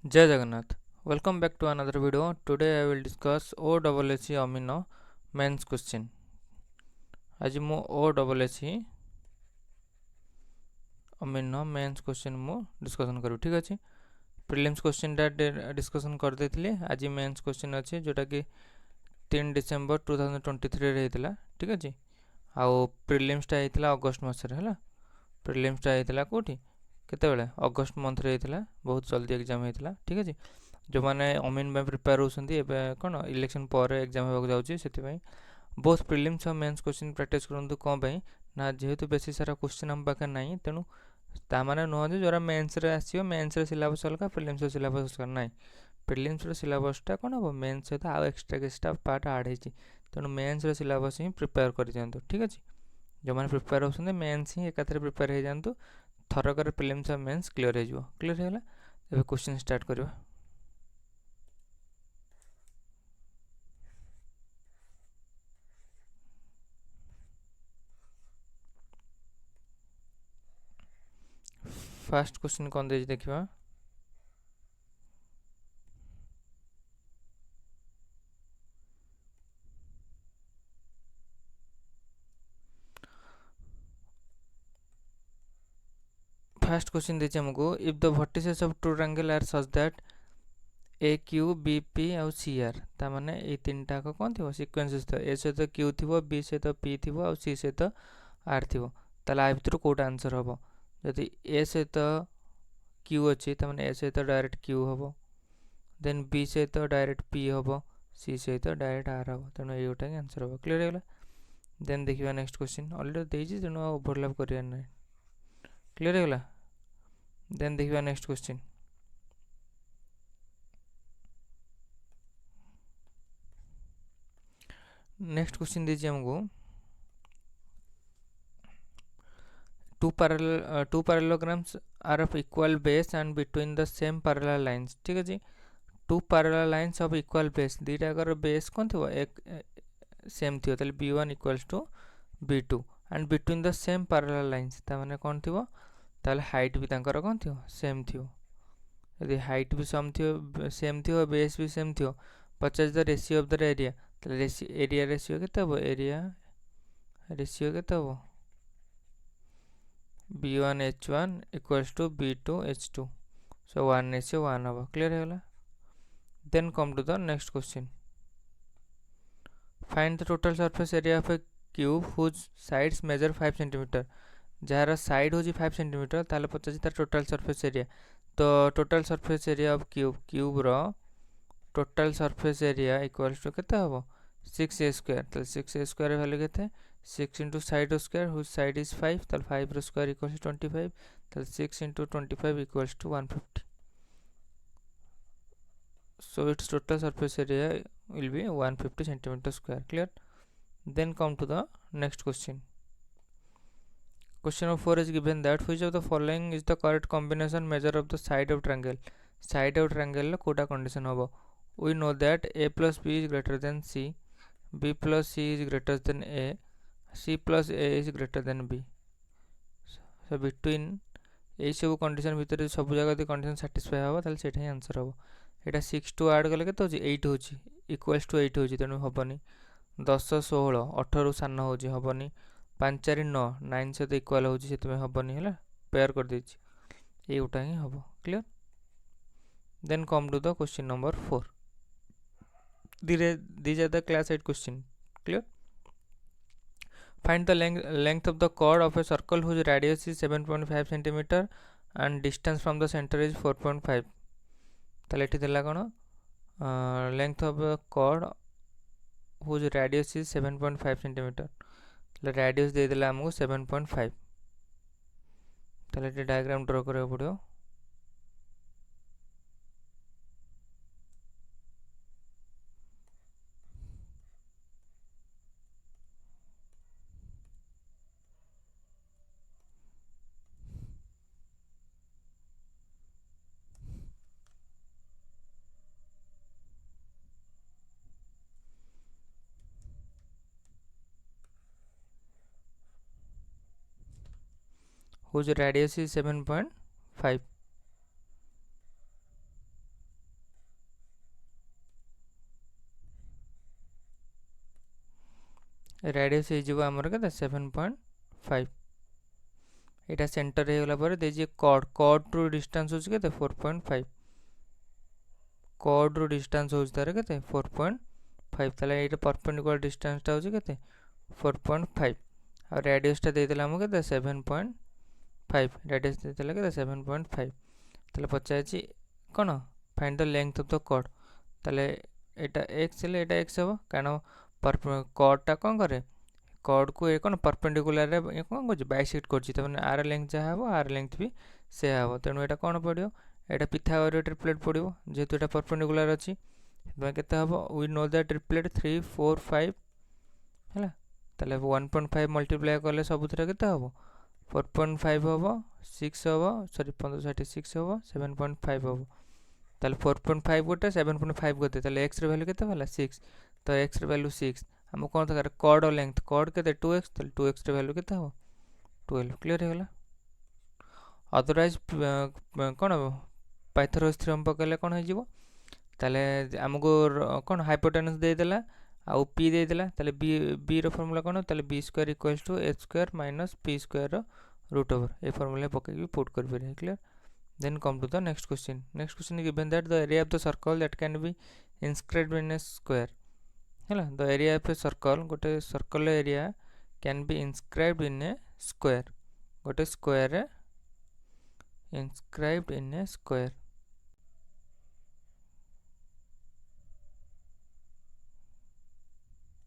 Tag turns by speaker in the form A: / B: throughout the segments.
A: Jai Jagannath. Welcome back to another video. Today I will discuss OSSE amino mains question. आज मु OSSE amino mains question मु discussion करू ठीक अछि prelims question discussion कर देथिले आज मेंस क्वेश्चन अछि जोटा कि 3 डिसेंबर 2023 रे हेतिला ठीक अछि आउ प्रीलिम्स टा हेतिला अगस्त मास रे हला प्रीलिम्स टा हेतिला कोठी केते बेले अगस्त मंथ रे हेतिला बहुत जल्दी एग्जाम हेतिला ठीक अछि जो माने अमीन में प्रिपेयर होसंती एबे कोन इलेक्शन पर एग्जाम होबा जाउची सेति पई बोथ प्रीलिम्स और मेंस क्वेश्चन प्रैक्टिस करंतु कोन पई ना जेहेतु बेसी सारा क्वेश्चन हम पाखे नाही तेनु ता माने नो जे जोरा मेंस रे आसीयो मेंस रे सिलेबस अलका प्रीलिम्स रे सिलेबस अलका नाही प्रीलिम्स रे सिलेबस टा कोन हो मेंस से आ एक्स्ट्रा पार्ट ऐड हेची तेनु मेंस रे सिलेबस ही प्रिपेयर करि जानतु ठीक अछि जो माने प्रिपेयर होसंते मेंस ही एकाथरे प्रिपेयर हे जानतु थरकर प्रीलिम्स और मेंस क्लियर हे जिवो क्लियर हेला एबे क्वेश्चन स्टार्ट करबा फर्स्ट क्वेश्चन कोन देज देखिबा फर्स्ट क्वेश्चन देछि हमको if the vertices of two triangle are such that A Q B P और सी आर ता माने ए तीनटा को कोन थिबो सीक्वेंसेस तो ए से तो क्यू थिबो बी से तो पी थिबो और सी से तो आर थिबो ताला आ भितर कोटा आंसर हबो यदि ए से तो क्यू अछि त माने ए से तो डायरेक्ट क्यू हबो देन बी से तो डायरेक्ट पी हबो सी से तो डायरेक्ट आर हबो तनो एटा के आंसर हबो क्लियर हेला देन देखिबा नेक्स्ट क्वेश्चन ऑलरेडी देछि तनो ओवरलैप करिया नै क्लियर हेला देन देखिबा नेक्स्ट क्वेश्चन नेक्स्ट क्वेश्चन दीजिए हमको two parallelograms are of equal base and between the same parallel lines ठीक है जी two parallel lines of equal base दीटा अगर बेस कौन थी वो एक सेम थी ताले b1 equals to b2 and between the same parallel lines ता माने कौन थी वो ताले हाइट भी तांकर कौन थी सेम थी यदि हाइट भी सेम थी बेस भी सेम थी 50 the ratio of the area ताले एरिया रेशियो केते हो एरिया रेशियो केते हो b1 h1 equals to b2 h2 so 1 ratio 1 होगा clear है गला then come to the next question find the total surface area of a cube whose sides measure 5 cm जार side हो 5 cm ताले पचास तार टोटल सरफेस एरिया तो total surface area of cube रो total surface area equals to केते हबो 6a square तो 6a स्क्वायर वैल्यू केते 6 into side square whose side is 5 तो 5 रो स्क्वायर इक्वल्स टू 25 तो 6 into 25 equals to 150 so its total surface area will be 150 centimeter square clear then come to the next question question number 4 is given that which of the following is the correct combination measure of the side of triangle Kota condition होबो we know that a plus b is greater than c b plus c is greater than a c plus a is greater than b so between ए सब condition भितर सब जगह दे condition satisfy होबा ताले सेटा ही answer होबो एटा 6 to add कले केते होची 8 होची इक्वल्स टू 8 होची तेनु हबनी 10 16 18 रु सान होची हबनी 5 4 9 9 से इक्वल होची सेतमे हबनी हैला पेयर कर देची एउटा ही हबो clear then come to the question number 4 these are the class 8 question clear find the length of the chord of a circle whose radius is 7.5 cm and distance from the center is 4.5 ताले एठी देला कोन length of a chord whose radius is 7.5 cm ताले radius दे देला हमको 7.5 ताले एठी diagram draw करबा पड़ो whose radius is 7.5 रेडियस हो आमर के 7.5 यहाँ सेंटर हो गला देजी कॉर्ड कॉर्ड रु डिस्टेंस हो 4.5 कॉर्ड रु डिस्टेंस हो तार के 4.5 ताले ये परपेंडिकुलर डिस्टेंसटा हो 4.5 और रेडियसटा देदेला आमको के 7.5 रेडियस देदेला के 7.5 ताले पचारे कौन find the length of the chord ताले एटा x ले एटा x हो कारण कॉर्डटा कौन करे कॉर्ड को ये कौन परपेंडिकुलर रे कौन कर बाइसेक्ट कर आर लेंथ जहाँ हो आर लेंथ भी से हम तेणु यहाँ कौन पड़ो यहाँ पिथागोरस ट्रिपलेट पड़ो जेहेतु यहाँ परपेंडिकुलर अच्छी केते हम वी नो दैट ट्रिपलेट 3 4 5 है ताले 1.5 मल्टीप्लाई कले सबुथिरे केते हम 4.5 हम 6 हम सॉरी 1566 हम 7.5 हम ताले 4.5 गोटे 7.5 गोटे ताले x रे वैल्यू केते होला 6 तो x रे वैल्यू 6 हम कौन दरकार कॉर्ड और लेंथ कॉर्ड के 2x ताले 2x रे वैल्यू केते हो 12 क्लियर हो गला अदरवाइज कौन हम पाइथागोरस थ्योरम पकले कौन हो जिवो ताले हमको कौन हाइपोटेनस दे देला आउ p दे देला ताले b रो फार्मूला कौन ताले b square equals to h square minus p square रो रूट ओवर ए फार्मूला पके पुट कर पे clear then come to the next question is given that the area of the circle that can be inscribed in a square है the area of a circle गोटे circle area can be inscribed in a square गोटे square inscribed in a square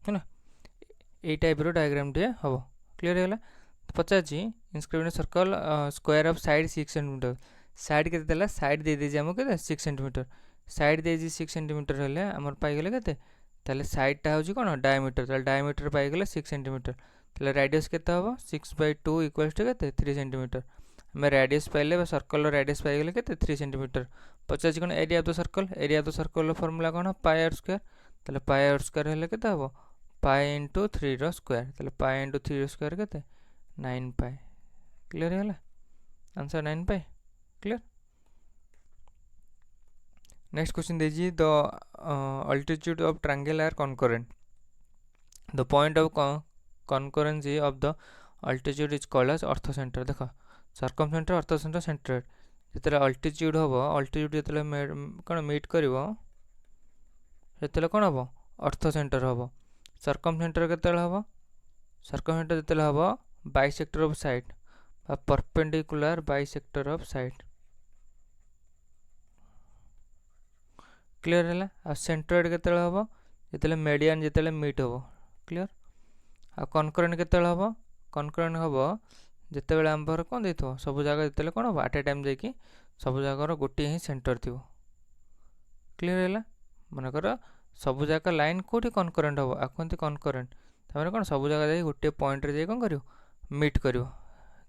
A: है ये type रो diagram टे हम clear है पचार inscribed in a circle square of side 6 cm side के देला साइड दे दीजिए हमको के 6 सेंटीमीटर साइड दे 6 सेंटीमीटर हेले हमर पाई गेले केते ताले साइडटा होची कोन डायमीटर ताले डायमीटर पाई गेले 6 सेंटीमीटर ताले रेडियस केते हबो 6/2 इक्वल्स टू केते 3 सेंटीमीटर हम रेडियस पाइले बा सर्कल रो रेडियस पाई गेले केते 3 सेंटीमीटर 50 कोन एरिया ऑफ द सर्कल रो फार्मूला कोन पाई आर स्क्वायर ताले पाई आर स्क्वायर हेले केते हबो पाई इनटू 3 रो स्क्वायर ताले पाई इनटू 3 रो स्क्वायर केते 9 पाई क्लियर होला answer 9 pi clear next question दीजिए the altitude of triangle are concurrent the point of concurrency of the altitude is called as orthocentre देख circumcentre orthocentre centre जिते altitude हम altitude जो कौन meet कर कौन हम orthocentre हम सर्कम सेंटर के हम सर्कम सेंटर जो हम bisector of side perpendicular bisector of side clear है आ सेंट्रोइड के हम जो मेडियन जो मीट हम क्लियर आ कॉन्करेंट के हम कॉन्करेंट हम जिते आमर कौन दे सब जगह जो कौन हम आट ए टाइम जाकि सब जगह गोटे ही सेंटर थी क्लियर है मनकर सब जगह लाइन कौटी कॉन्करेंट हम आखती कॉन्करेंट तमें कौन सब जगह जाए गोटे पॉइंट रे कौन कर मीट कर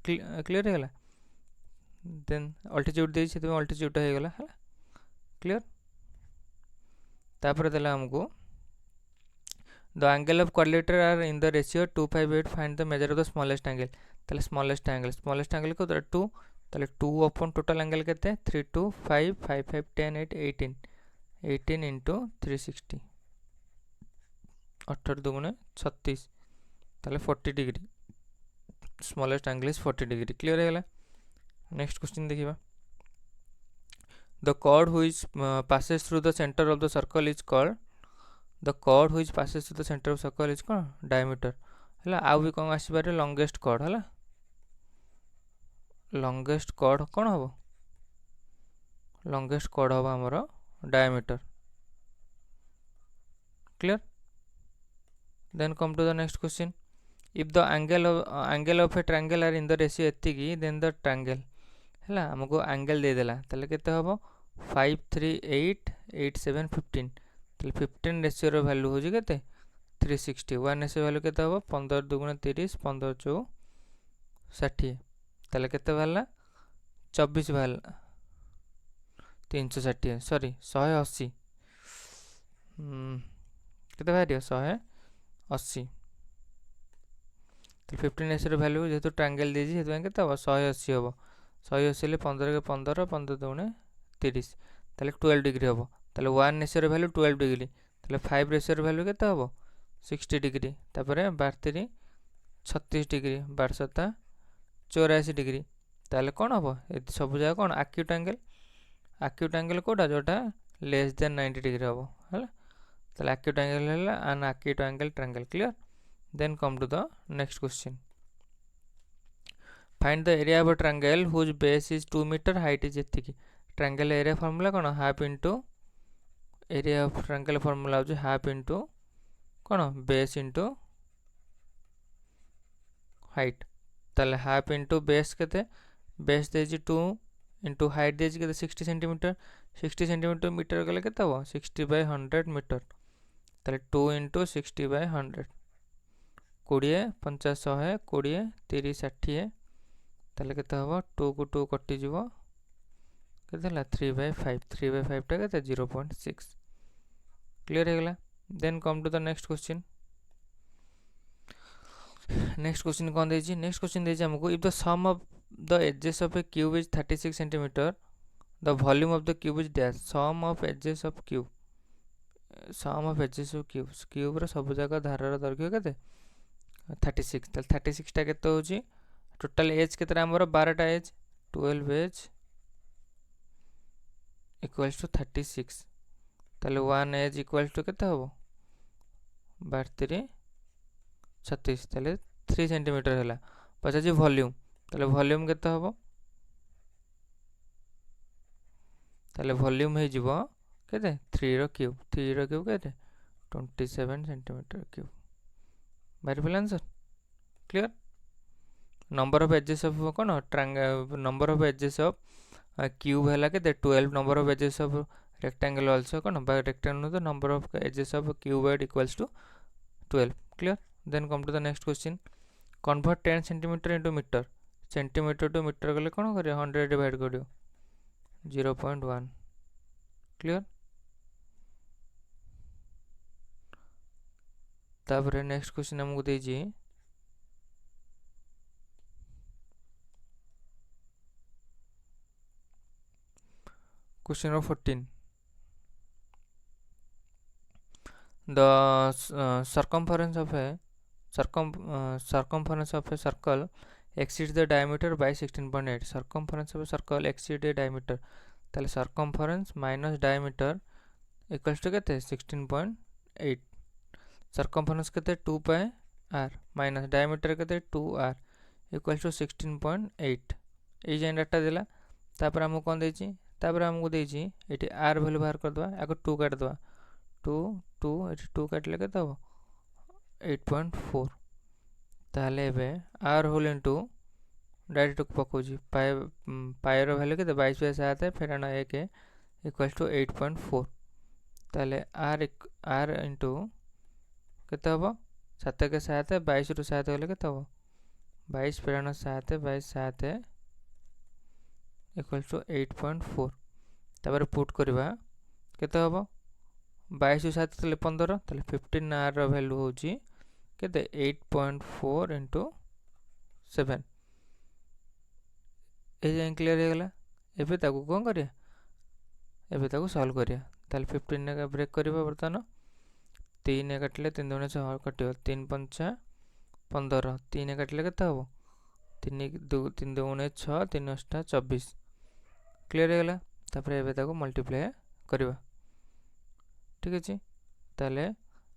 A: क्लियर है देन अल्टीट्यूड दे अल्टीट्यूड हो गला क्लियर तापर देला हमको the angle of quadrilateral are in the ratio 258 find the measure of the smallest angle ताले स्मॉलेस्ट एंगल को 2 ताले 2 अपन टोटल एंगल केते 3 2 5 5 5 10 8 18 इंटू 360 18 दुगुणे 36 ताले 40 degree smallest angle is 40 degree clear है नेक्स्ट क्वेश्चन देखिबा the chord which passes through the center of the circle is called diameter हला आ भी कौन आसी बारे longest chord हला longest chord कौन हबो longest chord हबो हमरो diameter clear then come to the next question if the angle of a triangle are in the ratio एतिकी then the triangle हला हमको एंगल दे देला तले केते हबो 5 3 8 8 7 15 तले 15 रेशियो रो वैल्यू हो जे केते 360 1 रेशियो वैल्यू केते हबो 15 दुगुणे 30 15 4 60 तले केते वाला 24 वाला 360 सॉरी 180 केते भारियो 180 तले 15 रेशियो रो वैल्यू जेतु ट्रायंगल देजी हेतु केते हबो 180 हबो 180 ले 15 के 15 15 दुगुणे 30 ताले 12 डिग्री हम ताले 1 रेशियो रो वैल्यू 12 डिग्री ताले 5 रेशियो रो वैल्यू केते हम 60 डिग्री तापर 12 36 डिग्री 12 84 डिग्री ताले कौन हम ये सब जगह कौन आक्यूट एंगल कोटा जोटा लेस देन 90 डिग्री हम है ताले आक्यूट एंगल है an acute angle triangle clear then come to the next question find the area of a triangle whose base is 2 metre height is एतिकी ट्रायंगल एरिया फार्मूला कौन half into area of triangle formula हो half into कौन base into height ताले half into base केते base देजी 2 into height देजी केते 60 centimetre 60 centimetre metre गले केते हो 60/100 मीटर ताले 2 इंटू 60/100 20 50 100 20 30 60 ताले केते हो 2 को 2 कटि जीवो केते ला 3/5 3/5 टा केते 0.6 क्लियर हे गला then come to the next question next question कौन देजी नेक्स्ट क्वेश्चन देजी हमको if the sum of the edges of a cube is 36 centimetre the volume of the cube is dash sum of edges of cube cube रो सब जगह धारार दैर्घ्य केते 36 ताल 36 टा केते होची टोटल एज केते हमर 12 टा एज 12 एज इक्वल्स टू 36 ताले 1 एज इक्वल्स टू केते हबो 12 36 ताले 3 सेंटीमीटर हैला पछा जी वॉल्यूम ताले वॉल्यूम केते हबो ताले वॉल्यूम हे जीवो केते 3 रो क्यूब केते 27 centimetre cube very answer clear number of edges of कोन number of edges of cube हैला केते 12 number of edges of rectangle also कोन by rectangle the number of edges of cuboid equals to 12 clear then come to the next question convert 10 centimetre into metre centimetre to metre गले कोन करियो 100 divide करियो 0.1 clear तापर next question हमको देजी question number 14 the circumference of a circle exceeds the diameter by 16.8 circumference of a circle exceeds a diameter ताले circumference minus diameter equals to केते 16.8 circumference केते 2 pi r minus diameter केते 2r equals to 16.8 A J data देला तापर हमको कोन देछि तापर हमको देछि एटी r वैल्यू बाहर कर दवा आको 2 काट दवा 2 2 एटी 2 काटले केते हो 8.4 ताले बे r होल इनटू डायरेक्ट पकोजी पाई रो वैल्यू केते 22/7 फेराना 1 इक्वल्स टू 8.4 ताले r इनटू केते हो 7 के 7 22 रु 7 होले केते हो 22 फेराना 7 22/7 इक्वल्स टू 8.4 तापर पुट करबा केते हो 22 7 तले 15 तले 15 r रो वैल्यू होची केते 8.4 इनटू 7 ए जे क्लियर हे गला एबे ताकू कोन करिया एबे ताकू सॉल्व करिया तले 15 ने ब्रेक करबा बर्तन 3 ने काटले 3 दुने 6 कटियो 3 5 15 3 ने काटले केते हो 3 दुने 6 3 8 24 क्लियर हे गला तापर एबे ताकू मल्टीप्लाई करबा ठीक अछि ताले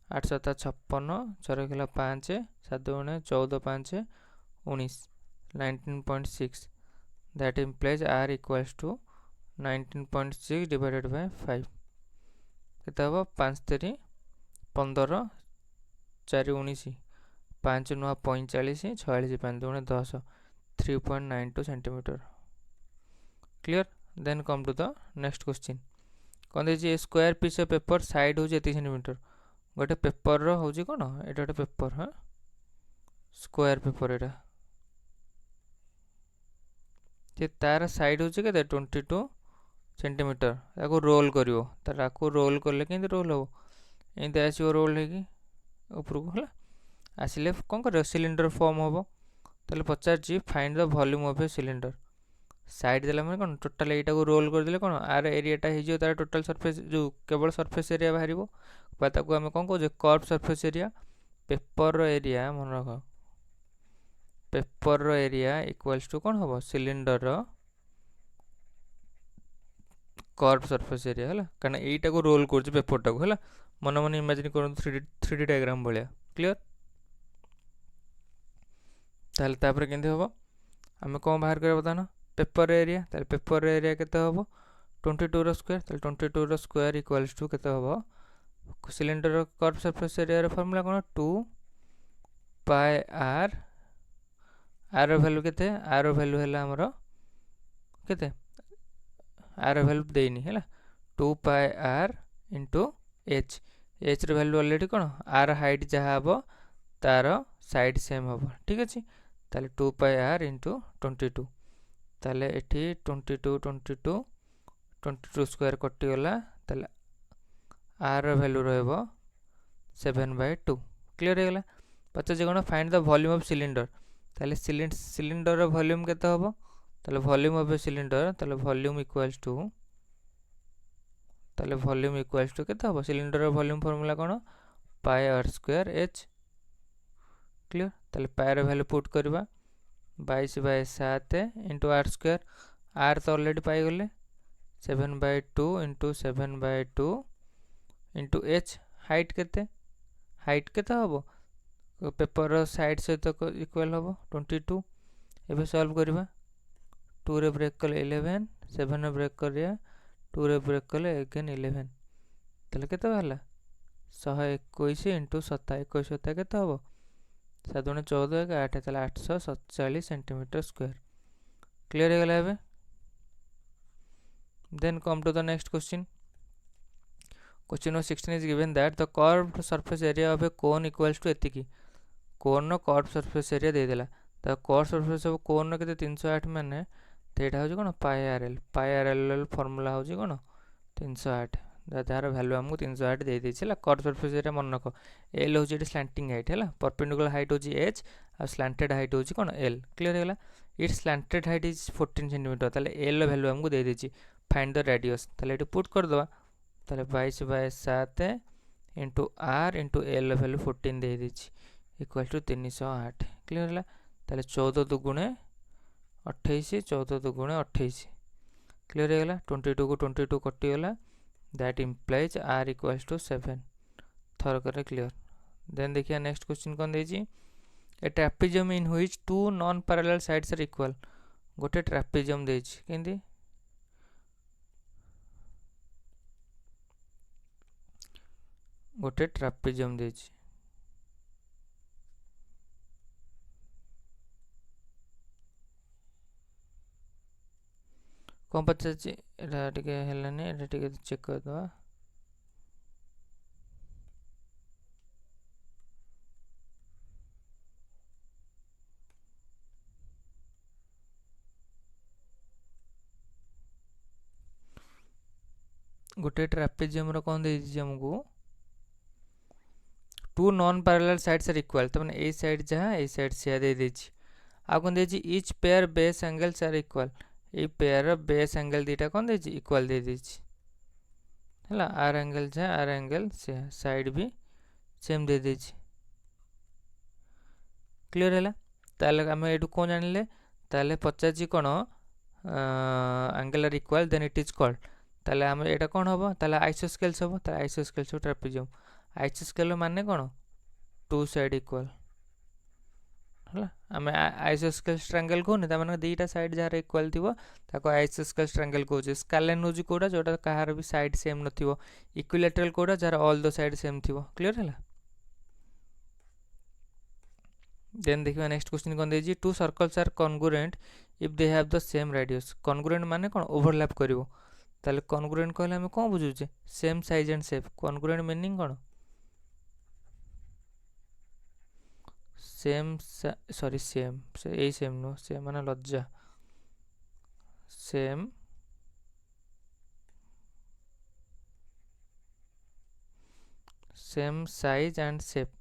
A: 8 7 56 4 किलो 5 7 दुने 14 5 19 19.6 that implies r equals to 19.6 divided by 5 केते हो 5 3 15 4 19 5 9 45 46 5 दुने 10 3.92 centimetre clear then come to the next question कोन देछि square piece of paper side हो 30 सेंटीमीटर गोटे पेपर रो होजी कोन एटा गोटे पेपर हां स्क्वायर पेपर एटा जे तार साइड होची केते 22 सेंटीमीटर ताको रोल करियो ताको रोल करले केंति रोल हो एंते आसीओ रोल हेकी ऊपर को हला आसिले कोन करियो सिलिंडर फॉर्म होबो तले 50 जी find the volume of a cylinder side देला माने कोन टोटल एटा को रोल कर देले कोन आर एरियाटा हे जियो तार टोटल सरफेस जो केवल सरफेस एरिया बाहरिबो बा ताको हम कोन को J curve surface area paper area मन रख पेपर एरिया इक्वल्स टू कौन हम सिलिंडर कर्व सरफेस एरिया है कारण यहीटा को रोल कर पेपरटा को है मन मन इमेजिन कर 3D डायग्राम भाया क्लियर तापर केमती हम आम कौन बाहर कर बर्तमान पेपर एरिया पेपर एरिया केते हम 22 स्क्वायर 22 स्क्वायर इक्वल्स टू केते हम cylinder curve surface area formula कौन 2 पाई आर आर वैल्यू केते आर वैल्यू है आमर केते आर वैल्यू देनी है 2 pi R into H H value already कौन आर हाइट जहाँ हम तार साइड सेम हम ठीक अच्छे ताले 2 पाई आर इंटू 22 ताले एठी 22 स्क्वायर कटिगला ताले आर वैल्यू रहिबो 7/2 क्लियर हो गला पचास कौन find the volume of cylinder ताले सिलिंडर वॉल्यूम केते हम ताले वॉल्यूम ऑफ ए सिलिंडर ताले वॉल्यूम इक्वल्स टू केते हम सिलिंडर वॉल्यूम फॉर्मूला कौन पाई आर स्क्वायर एच क्लियर ताले पाई र वैल्यू पुट करबा 22/7 इंटू आर स्क्वायर आर तो ऑलरेडी पाई गले 7/2 इंटू 7/2 इंटू एच हाइट केते हम पेपर साइड सहित इक्वल हम 22 एबे सॉल्व करबा 2 रे ब्रेक कले 11 7 रे ब्रेक करिया 2 रे ब्रेक कले अगेन 11 ताले केते बाहला 121 इंटू 21 केते हम 7 × 14 8 ताले 847 सेंटीमीटर स्क्वायर क्लियर हो गला एबे then come to the next question number 16 is given that the curved surface area of a cone equals to एतिकी कोन रो कर्व सरफेस एरिया दे देला त कर्व सरफेस ऑफ कोन रो केते 308 माने तेटा हो कोन पाई आर एल फार्मूला हो कोन 308 जार वैल्यू हमको 308 दे देछि कर्व सरफेस एरिया मन रख एल हो स्लैंटिंग हाइट है परपेंडिकुलर हाइट हो एच आ स्लैंटेड हाइट हो कोन एल क्लियर हो गला it slanted height is 14 centimetre ताले एल वैल्यू हमको दे देछि फाइंड द रेडियस ताले एटी पुट कर दवा ताले 22/7 into R into L value 14 दे देछि इक्वल टू 308 क्लियर है ताले 14 दुगुणे 28 14 दुगुणे 28 क्लियर हो गला 22 को 22 कटिगला that implies R equals to 7 थर करे क्लियर देन देखिए नेक्स्ट क्वेश्चन कौन देछि a trapezium in which two non parallel sides are equal गोटे ट्रापेजियम देछि केंदी गोटे ट्रापेजियम देछि कौन पचार एटा टिके हेलानी एटा टिके चेक कर दवा गोटे ट्रापेजियम रो कौन दे दीजिए हमको two non parallel sides are equal तो माने ए साइड जहां ए साइड से दे दीजिए आ कौन दे each pair base angles are equal ये पेयर बेस एंगल दीटा कौन दे इक्वल दे दीजिए है आर एंगल जहाँ आर एंगल से साइड भी सेम दे दीजिए क्लियर है ताले आम ये कौन जानिले ताले पचार कौन angle are equal then it is called ताले आम एटा कौन हम ताले आइसोस्केल्स हम ताले आइसोस्केल्स ट्रापेजियम आइसोस्केल माने कौन टू साइड इक्वल है आम आइसोस्केल्स ट्रायंगल कहूनी तार दुईटा साइड जार इक्वल थी आइसोस्केल्स ट्रायंगल कहूँ स्केलन हूँ कौटा जोटा कहार भी साइड सेम नथिबो इक्विलेटरल कौटा जार ऑल द साइड सेम थी क्लियर है देन देखिए नेक्स्ट क्वेश्चन कौन देछि two circles are congruent if they have the same radius congruent माने कौन ओवरलैप करिवो ताले कॉन्ग्रुएंट कहले हम कौन बुझुचे same size and shape congruent meaning कौन सेम सॉरी सेम से ए सेम नो सेम माने लज्जा same same size and shape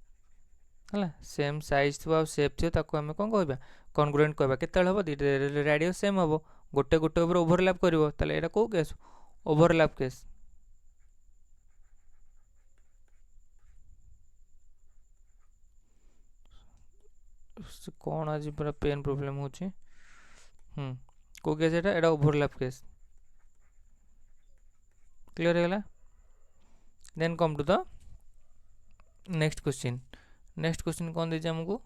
A: है सेम साइज थो शेप थो ताको आम कौन कह कॉन्ग्रुएंट कहबा केते हम रेडियस सेम हम गोटे गोटे ऊपर ओवरलैप करिवो ताले एटा को केस ओवरलैप केस कौन आज पूरा पेन प्रोब्लेम हो को केस एटा ओवरलैप केस क्लियर है। Then come to the next question कौन दीजिए हमको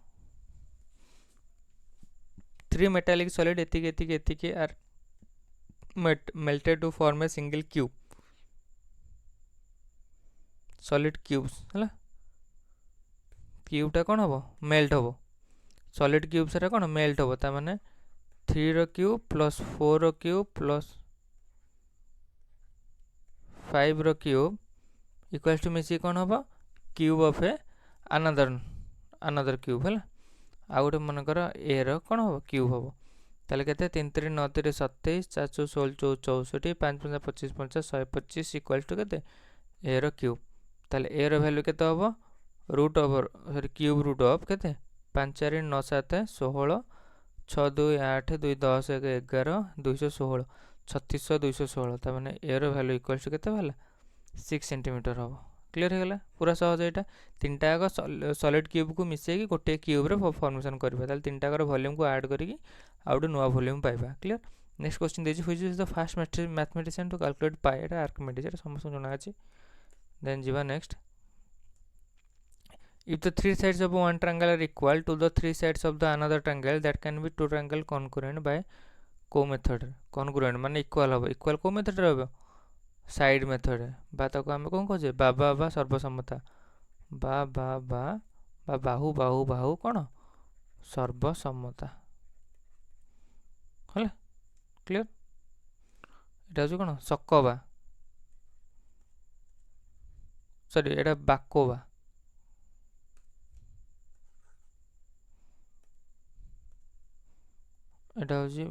A: 3 मेटालिक सॉलिड एतिके are melted to form a single cube solid cubes है क्यूबटा कौन हम मेल्ट हम सॉलिड क्यूब से कौन मेल्ट हम ता माने 3 रो क्यूब प्लस 4 रो क्यूब प्लस 5 रो क्यूब इक्वल्स टू मिसी कौन हम cube of a another cube है आ गोटे मनकर ए रो कौन हम क्यूब हम ताले केते 3 3 9 3 27 4 4 16 64 5 5 25 50 125 इक्वल टू केते ए रो क्यूब ताले ए रो वैल्यू केते होबो root over sorry cube root of केते 5 4 9 7 16 6 2 8 2 10 1 11 216 3600 216 ता माने ए रो वैल्यू इक्वल टू केते वाला 6 सेंटीमीटर होबो क्लियर हो गला पूरा सहज एटा तीनटा आग सॉलिड क्यूब को मिसे कि गोटे क्यूब रे फॉर्मेशन करबा ताले तीनटा कर वॉल्यूम को ऐड करी आ गोटे नुआ वॉल्यूम पाइबा क्लियर। नेक्स्ट क्वेश्चन देछि which is the first mathematician to calculate pi एटा आर्किमिडीज एटा समस्त जणा अछि। देन जीवा next if the three sides of one triangle are equal to the three sides of the another triangle that can be two triangle congruent by को method congruent माने equal हो equal को method रहबो side method बा ताको हम कोन कहजे बाबा बा सर्वसम्मता बा बा बा बा बाहु बाहु बाहु कोन सर्वसम्मता हला क्लियर एटा जो कोन सकबा सॉरी एटा बाकोबा एटा होची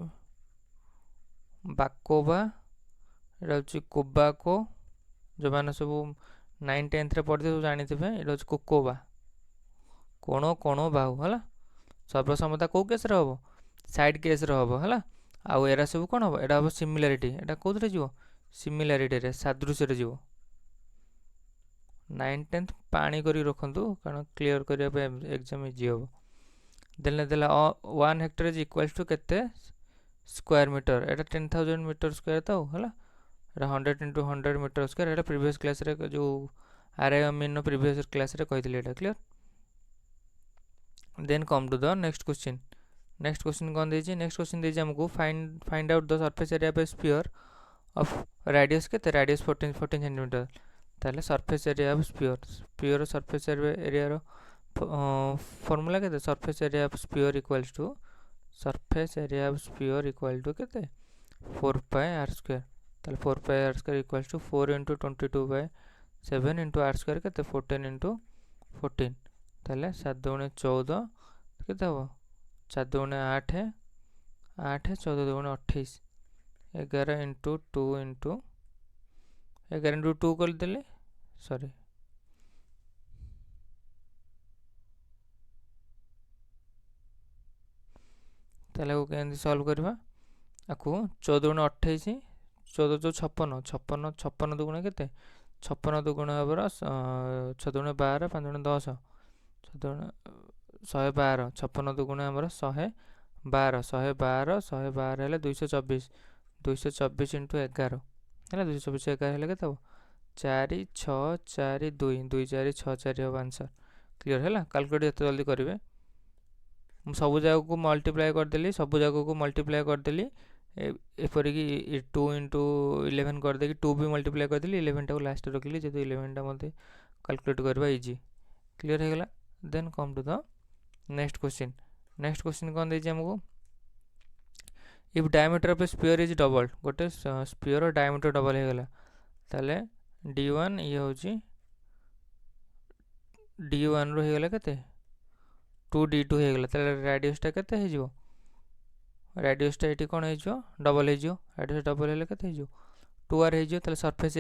A: बाकोबा एटा होची कोबाको जो माने सब 9 10th रे पढ़ते सब जानि थिबे एटा होची कोकोबा कोनो कोनो बाहु हला सर्वसम्मता को केस रे होबो साइड केस रे होबो हला आ एरा सब कोन होबो एटा होबो सिमिलरिटी एटा कोथरे जीवो सिमिलरिटी रे सादृश्य रे जीवो 9 10th पानी करी रखंतु कारण क्लियर करिया पे एग्जाम इजी होबो देले देला 1 हेक्टर इज इक्वल्स टू केते स्क्वायर मीटर एटा 10000 मीटर स्क्वायर तो हला 100 into 100 मीटर स्क्वायर एटा प्रीवियस क्लास रे जो आरआई अमीन प्रीवियस क्लास रे कहितले एटा clear. Then come to the next question कोन देछि नेक्स्ट क्वेश्चन देछि हमको find out the surface area of sphere of radius केते रेडियस 14 सेंटीमीटर ताले surface area of sphere surface area रो फॉर्मूला केते surface area of sphere equals to surface area of sphere equal to केते 4 pi r square ताले 4 pi r square equals to 4 into 22/7 into r square केते 14 into 14 ताले 7 दुणे 14 केते हो 4 दुणे 8 8 14 दुणे 28 11 into 2 into 11 into 2 कर देले सॉरी ताले को केंदी सॉल्व करबा आकु 14 गुणे 28 14 जो 56 56 56 दुगुणे केते 56 दुगुणे हबर 6 दुगुणे 12 5 दुगुणे 10 6 दुगुणे 112 56 दुगुणे हमर 112 112 हेले 224 224 into 11 हेला 224 11 हेले केते 4 6 4 2 2 4 6 4 हो आंसर क्लियर हैला कैलकुलेट एते जल्दी करिवे सब जगह को मल्टीप्लाई कर देली सब जगह को मल्टीप्लाई कर देली एपरि कि 2 into 11 कर दे कि 2 भी मल्टीप्लाई कर देली 11 टा को लास्ट रखली जेतु 11 टा मते कैलकुलेट करबा इजी क्लियर हे गेला। Then come to the next question कोन दे जे हमको if diameter of a sphere is double गोटे स्फीयर रो डायमीटर डबल हे गेला ताले d1 ये होची d1 रो हे गेला केते 2d2 हे गेला ताले रेडियस टा केते हे जिवो रेडियस टा एटी कोन हे जिवो डबल हे जिवो रेडियस डबल हेले केते हे जिवो 2r हे जिवो ताले सरफेस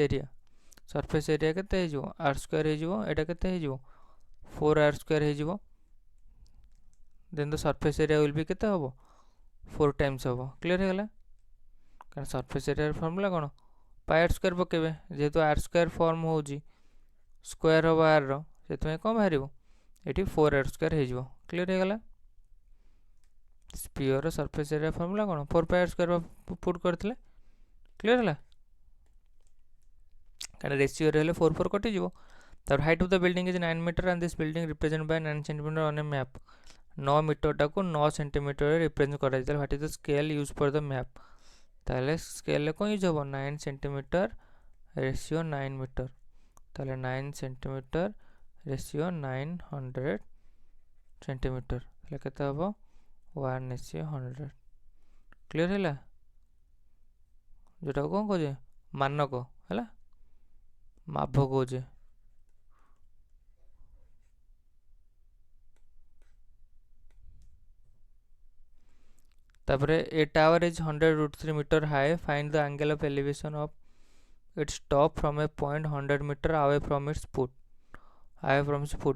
A: एरिया केते हे जिवो r स्क्वायर हे जिवो एटा केते हे जिवो 4r स्क्वायर हे जिवो then the surface area will be केते होबो 4 टाइम्स होबो क्लियर हे गेला कारण सरफेस एरिया फार्मूला कोन पाई r स्क्वायर पकेबे जेतु r स्क्वायर फॉर्म होउजी स्क्वायर होबो r रो सेतमे कोन बाहरिबो एटी 4r स्क्वायर हे जिवो क्लियर हे गेला। स्पीयर सरफेस एरिया फॉर्मूला कौन 4πr² पुट करते क्लीयर है क्या रेशियो रे 4 कटि तर height of the building is 9 metre and this building represent by 9 centimetre on a map 9 metre को 9 सेंटीमीटर रिप्रेजेंट करा जाय what is the scale use for the map ताले स्केल को यूज हो 9 सेंटीमीटर रेशियो 9 मीटर ताले 9 centimetre ratio 900 centimetre ताले केते हो 1/100 क्लियर है जोटा कौन कहे मानक है माप कहे तापरे a tower is 100√3 metre high find the angle of elevation of its top from a point 100 metre away from its foot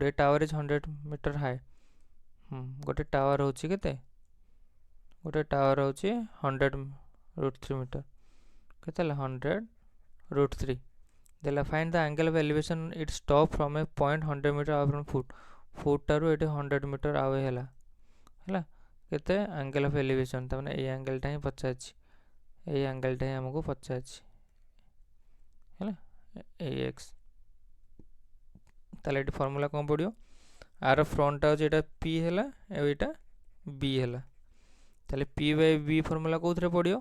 A: a tower is 100 metre high गोटे टावर होची केते गोटे टावर होची 100√3 मीटर केते 100√3 देला find the angle of elevation its top from a point 100 metre away from foot टारू एटे 100 metre away हैला केते एंगल ऑफ एलिवेशन तमने ए एंगल टा ही पचाछि ए एंगल टा ही हमको पचाछि हैला ax ताले एटी फार्मूला कोन पडियो आर फ्रंट आ जेटा p हैला एटा b हैला ताले p बाय b फार्मूला कोथरे पडियो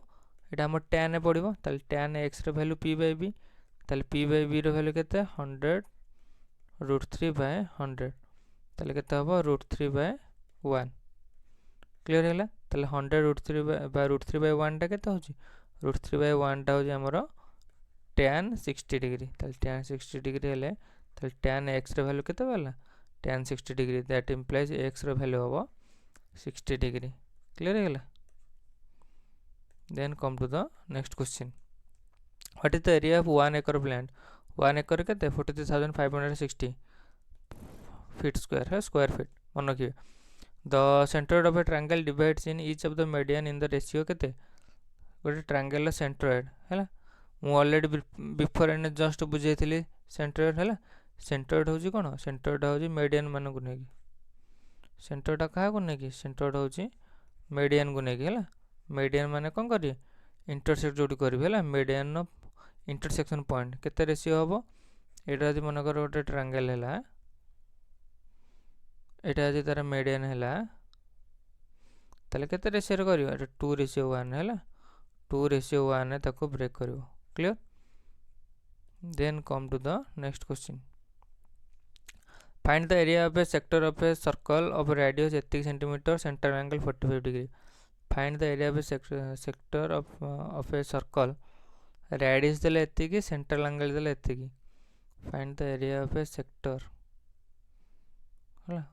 A: एटा हम tan ए पडियो ताले tan x रे वैल्यू p बाय b ताले p बाय b रो वैल्यू केते 100√3 बाय 100 ताले केते हबो √3/1 क्लियर है ताले 100√3 बाय 1 टा केते होची √3/1 टा होची हमरो tan 60 डिग्री ताले tan 60 डिग्री हेले ताले tan x रे वैल्यू केते वाला tan 60 degree that implies x रे वैल्यू होबो 60 डिग्री क्लियर है then come to the next question what is the area of 1 acre of land 1 acre केते 43560 फीट स्क्वायर है स्क्वायर फीट मन रखिए the centre of a triangle divides in each of the median in the ratio केते गोटे triangle centroid है मु already before एने just बुझाई सेंट्रोइड है सेंट्रोइड होची कोन सेंट्रोइड होची मीडियन मान को नेकी सेंट्रोइड का को नेकी सेंट्रोइड होची मीडियन को नेकी है मीडियन माने कोन करी इंटरसेक्ट जोडी करबे है मीडियन ऑफ इंटरसेक्शन पॉइंट केते रेशियो हबो एटा जदि मन कर गोटे ट्रायंगल हैला एटा जे तार मीडियन हैला ताले केते रेशियो रे करियो एटा 2:1 हैला 2:1 ताको ब्रेक करियो clear then come to the next question find the area of a sector of a circle of radius 80 centimetre centre angle 45 degree find the area of a sector of a circle radius देले एतिकी central angle देले एतिकी find the area of a sector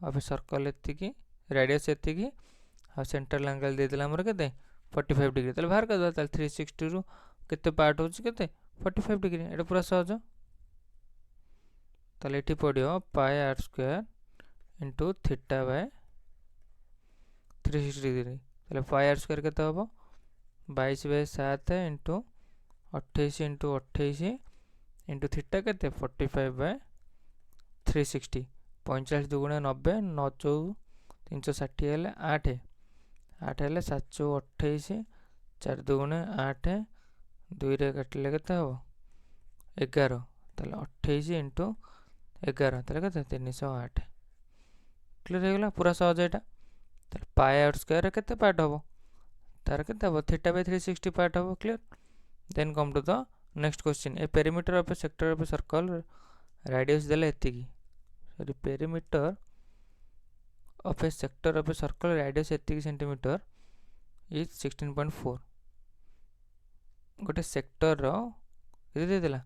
A: of a circle एतिकी radius एतिकी आ central angle दे देला हमर केते 45 डिग्री तले बाहर कर दो 360 रु केते पार्ट होची केते 45 डिग्री एटा पूरा सहज तले एठी पडियो πr² into theta by 360 degree तले πr² केते होबो 22/7 इनटू 28 इनटू 28 इनटू थीटा केते 45/360 45 दुगुणे 90 9 4 360 हेले 8 8 हेले 728 4 दुगुणे 8 2 रे काटले केते हो 11 ताले 28 इनटू 11 ताले केते 308 क्लियर हो गला पूरा सहज एटा ताले πr² रे केते पार्ट होबो तार केते हो थीटा बाय 360 पार्ट होबो clear then come to the next question a perimeter of a sector of a circle radius देले एतिकी sorry perimeter of a sector of a circle radius एतिकी सेंटीमीटर इज 16.4 गोटे sector रो केते दे देला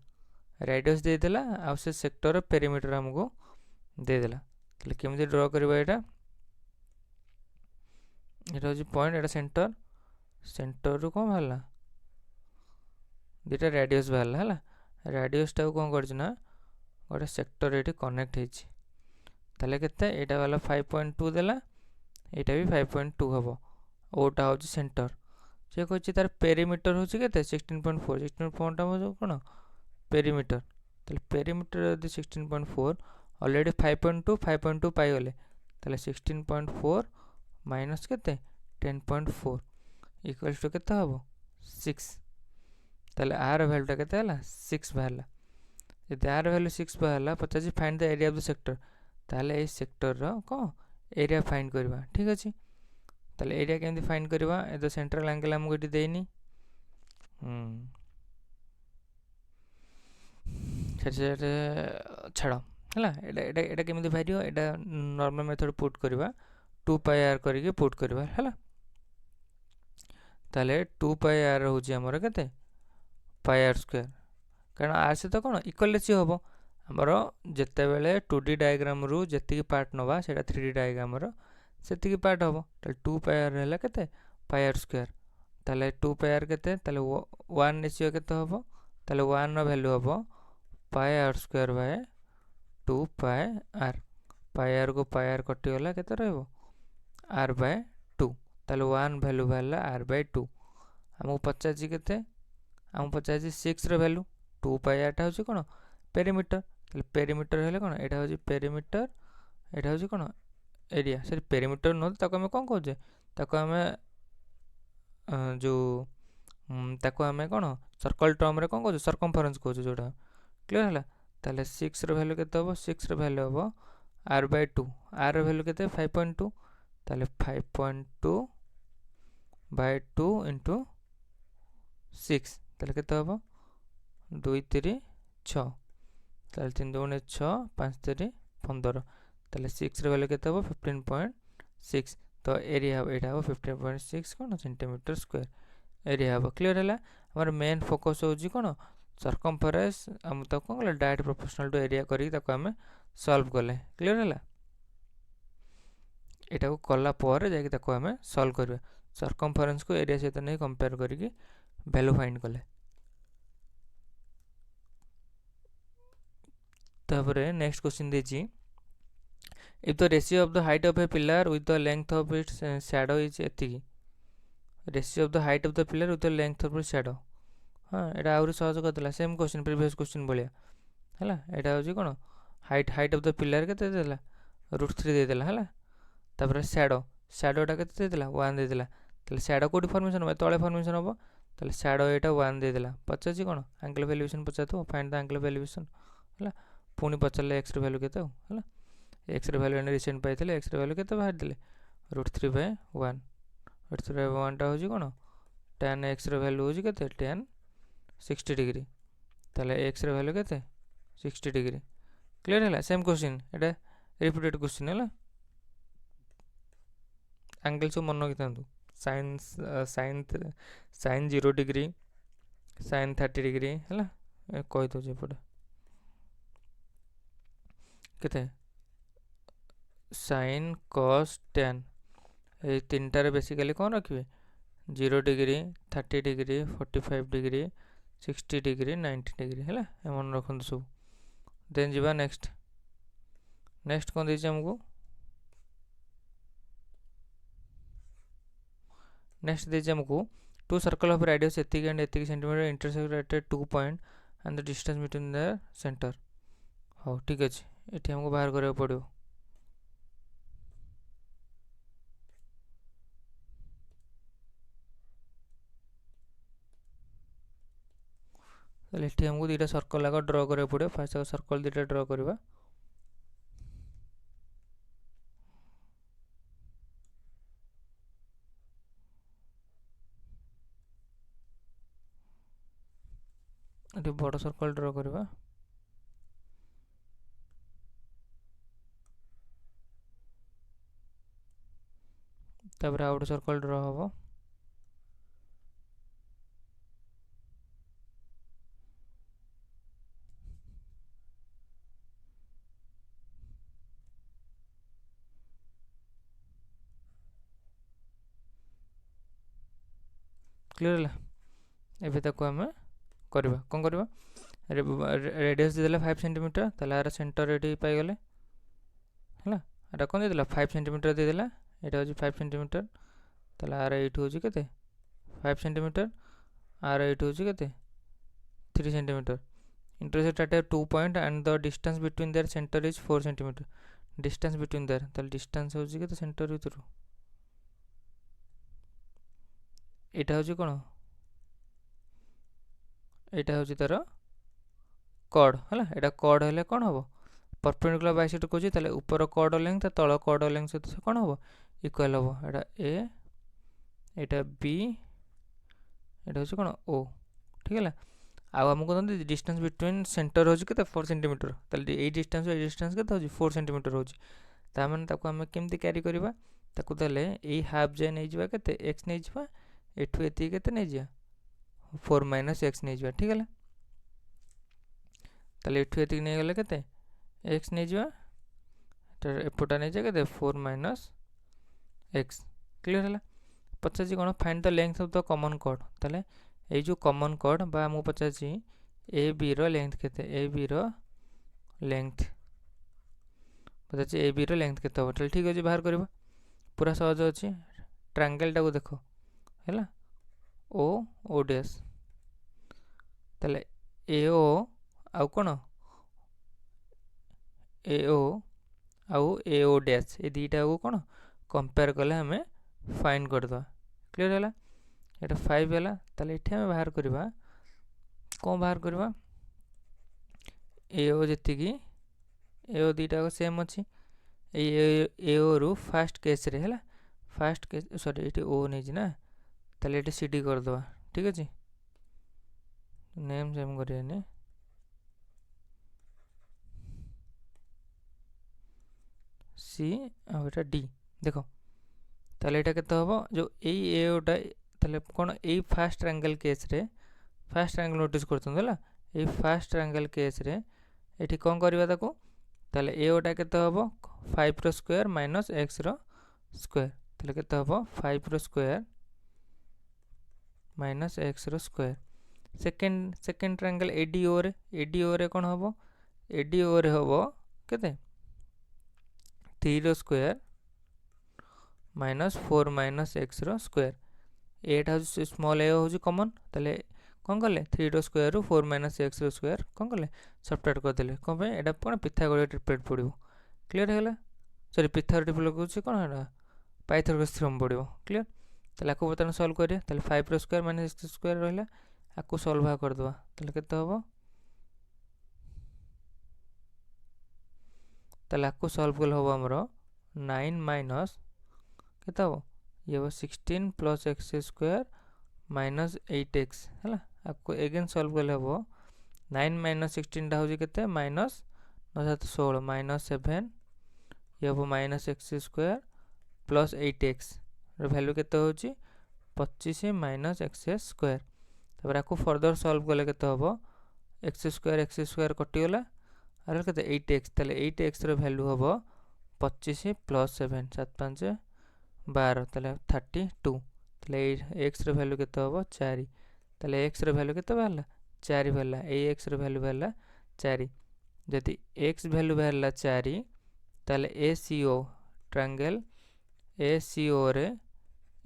A: radius दे देला आ से सेक्टर ऑफ पेरीमीटर हमको दे देला तले केमि ड्रा करबा एटा हो पॉइंट एटा सेंटर रू कोन हला दुटा रेडियस बाहरला है रेडियस टा कौन करना गोटे सेक्टर ये कनेक्ट होती ताले केते एटा वाला 5.2 देला एटा भी 5.2 हबो ओटा होची सेंटर जे कहछि तार पेरीमीटर होची केते 16.4 16.4 टा हो कोन पेरीमीटर ताले पेरीमीटर यदि 16.4 ऑलरेडी 5.2 पाई गले ताले 16.4 माइनस केते 10.4 इक्वल्स टू केते हबो 6 ताले आर वैल्यूटा केते हला 6 बाहरला यदि आर वैल्यू 6 बाहरला पचासी find the area of the sector ताले ए सेक्टर रो को एरिया फाइंड करबा ठीक अछि ताले एरिया केमति फाइंड करबा ए तो सेंट्रल एंगल हमको एटी देनी छाड़ है एटा केमति भारियो एटा नॉर्मल मेथड पुट करबा 2 पाई आर करके पुट करबा है ताले 2 पाई आर होची हमर केते पाई आर स्क्वायर कारण आर से तो कोन इक्वल रेशियो होबो हमर जत्ते बेले 2D डायग्राम रु जत्ती पार्ट नबा सेटा 3D डायग्राम रो सेती पार्ट होबो ताले 2 पाई आर हैला केते पाई आर स्क्वायर ताले 2 पाई आर केते ताले 1 रेशियो केते होबो ताले 1 रो वैल्यू होबो pi r square by 2 pi r को पाई आर कटि गला केते रहबो आर बाय 2 ताले 1 वैल्यू बाहला आर बाय 2 हमको पचासी केते हम पचासी 6 रो वैल्यू 2 पाई आर टा होची कोन पेरीमीटर ताले पेरीमीटर हेले कोन एटा होची पेरीमीटर एटा होची कोन एरिया सरी पेरीमीटर न ताको हम कोन कहजे ताको हम जो ताको हम कोन सर्कल टर्म रे कोन कहजे सरकमफरेंस कहजे जोटा क्लियर हला ताले 6 रो वैल्यू केते होबो 6 रो वैल्यू होबो r by 2 r रो वैल्यू केते 5.2 ताले 5.2 by 2 into 6 ताले केते होबो 2 3 6 ताले 3 2 6 5 3 15 ताले 6 रो वैल्यू केते होबो 15.6 तो एरिया एटा हो 15.6 कोन सेंटीमीटर स्क्वायर एरिया हो क्लियर हला हमर मेन फोकस होजी कोन सर्कमफरेंस हम तो कोन डायरेक्ट प्रोपोर्शनल टू एरिया करी ताको हम सॉल्व करले क्लियर हला एटा को कला पर जाके ताको हम सॉल्व करबे सर्कमफरेंस को एरिया सहित नहीं कंपेयर करिके वैल्यू फाइंड करले तापरे नेक्स्ट क्वेश्चन देछि if the ratio of the height of a pillar with the length of its shadow is एतिकी ratio of the height of the pillar with the length of its shadow हाँ एटा आउरी सहज करतला same question previous question भलिया हला एटा होजी कोन हाइट ऑफ द पिलर केते देला √3 दे देला हला तापर शैडोटा केते दे देला 1 दे देला तले शैडो कोडी फॉर्मेशन हो तळे फॉर्मेशन हो तले शैडो एटा 1 दे देला पचासी कोन एंगल वैल्यूएशन पचातो फाइंड द एंगल वैल्यूएशन हला पुनी पचले x रो वैल्यू केते हो हला x रो वैल्यू ने रिसेंट पाइतले x रो वैल्यू केते बाहर देले √3 by 1 √3 by 1 टा होजी कोन tan x रो वैल्यू होजी केते tan 60 डिग्री ताले x रो वैल्यू केते 60 डिग्री क्लियर है सेम क्वेश्चन एटा रिपीटेड क्वेश्चन है एंगल सो मन रखिथांतु sin 0 डिग्री sin 30 डिग्री है कहि दो जे पड़े केते sin cos tan ए तीनटा रे बेसिकली कोन रखिबे 0 degree 30 degree 45 degree 60 degree 90 degree है मन रखु सब देन जीवा नेक्स्ट कोन देछि हमको नेक्स्ट देछि हमको टू सर्कल ऑफ रेडियस एतिक एंड एतिक centimetre intersect at 2 point and the distance between the centre हो ठीक अछि एठी हमको बाहर करे पड़ो ताले एठी हमको दीटा सर्कल लगा ड्रा करे पड़ो फर्स्ट सर्कल दीटा ड्रा करबा एठी बड़ सर्कल ड्रा करबा तापर आउट सर्कल ड्रा होबो क्लियर है एबे ताको हम करबा कोन करबा रेडियस देला 5 सेंटीमीटर ताला आर सेंटर एटी पाई गले हला एटा कोन देला 5 सेंटीमीटर दे देला एटा होजी 5 सेंटीमीटर ताला आर एट होजी केते 5 सेंटीमीटर आर एट होजी केते 3 centimetre intersect at 2 point and the distance between their centre is 4 centimetre distance between their ताला डिस्टेंस होजी केते सेंटर भीतर एटा हूँ कौन एटा हूँ तार कॉर्ड है एटा कॉर्ड हेले कौन हम परपेंडिकुलर बाइसेक्टर खोजी ताले ऊपर कॉर्ड लेंथ तल कॉर्ड लेंथ सहित से कौन हम इक्वल हम एटा ए एटा बी एटा हूँ कौन ओ ठीक है आउ आमको कहते डिस्टेंस बिटवीन सेंटर हूँ के 4 सेंटीमीटर ताले ये डिस्टेंस के 4 सेंटीमीटर हूँ ताने ताको आम केमती क्यारी करवा ताको ताले ये हाफ जाए नहीं जावा के एक्स नहीं जावा एठू एति के नहीं जा 4 माइनस एक्स नहीं जावा ठीक है ताले एठू एति नहीं गले के एक्स नहीं जावा एपटा नहीं जा के 4 माइनस एक्स क्लियर है पचार कौन find the length of the common chord ताले ये जो कॉमन कॉर्ड बा आमको पचार ए बी रो लेंथ केते ए बी रो लेंथ पचार ए बी रो लेंथ केते हो चल ठीक अच्छे बाहर करवा पूरा सहज अच्छे ट्रायंगल टाको देखो है ओ ओ डैश ताले ए ओ आउ कौन ए ओ आउ ए ओ डैश ये दुईटा को कौन कंपेयर कले हमें फाइंड करदे क्लियर है ये 5 है ताले ये आम बाहर करवा कौन बाहर करवा ए ओ जी ए ओ दुईटा सेम अच्छी ए ओ रु फास्ट केस रे है फास्ट केस सॉरी ये ओ नहीं ना ताले ये सी डी करदे ठीक अच्छे नेम सेम करें सी आटा डी देख ताले ये केते हम जो ए ओटा ताले कौन ये फास्ट ट्रायंगल केस रे फास्ट ट्रायंगल नोटिस करछन ये फास्ट ट्रायंगल केस रे एठी कौन करबा ताको ताले ए ओटा केते हम 5 रो स्क्वायर माइनस एक्स रो स्क्वायर ताले केते हम 5 रो स्क्वायर माइनस एक्स रो स्क्वायर सेकेंड ट्रायंगल एडीओ रे कौन हम एडीओ रे हम केते 3 रो स्क्वायर माइनस 4 माइनस एक्स रो स्क्वायर एटा हूँ स्मॉल ए हूँ कॉमन ताले कौन कले 3 रो स्क्वायर रु 4 माइनस एक्स रो स्क्वायर कौन कले सबट्रैक्ट करदे कौन पे एटा कौन पिथागोरस ट्रिपलेट पड़ो क्लियर है सॉरी पिथागोरस ट्रिपलेट कौन है पाइथागोरस थ्योरम पड़ो क्लियर ताले आपको बर्तमान सॉल्व करिए ताले 5 रो स्क्वायर माइनस एक्स स्क्वायर रहा आपको सॉल्व भाग करदे ताले केते हम ताले आपको सॉल्व कल हम हमर 9 माइनस केते हम ये वो 16 plus x square minus 8x है आपको एगेन सॉल्व कले हम 9 माइनस 16 टा हूँ के माइनस 9 7 16 माइनस 7 ये हम minus x square plus 8x value केते हूँ 25 माइनस एक्स स्क्वायर तापर आपको फर्दर सॉल्व कले केते हम एक्स स्क्वायर कटिगला आर के 8x ताले 8x वैल्यू हम 25 प्लस 7 7 5 12 ताले 32 ताले एक्स वैल्यू केते हम 4 ताले एक्स वैल्यू केते बाहरला 4 बाहरला ए एक्स वैल्यू बाहरला 4 जदि एक्स वैल्यू बाहरला 4 ताले ए सी ओ ट्रायंगल ए सी ओ रे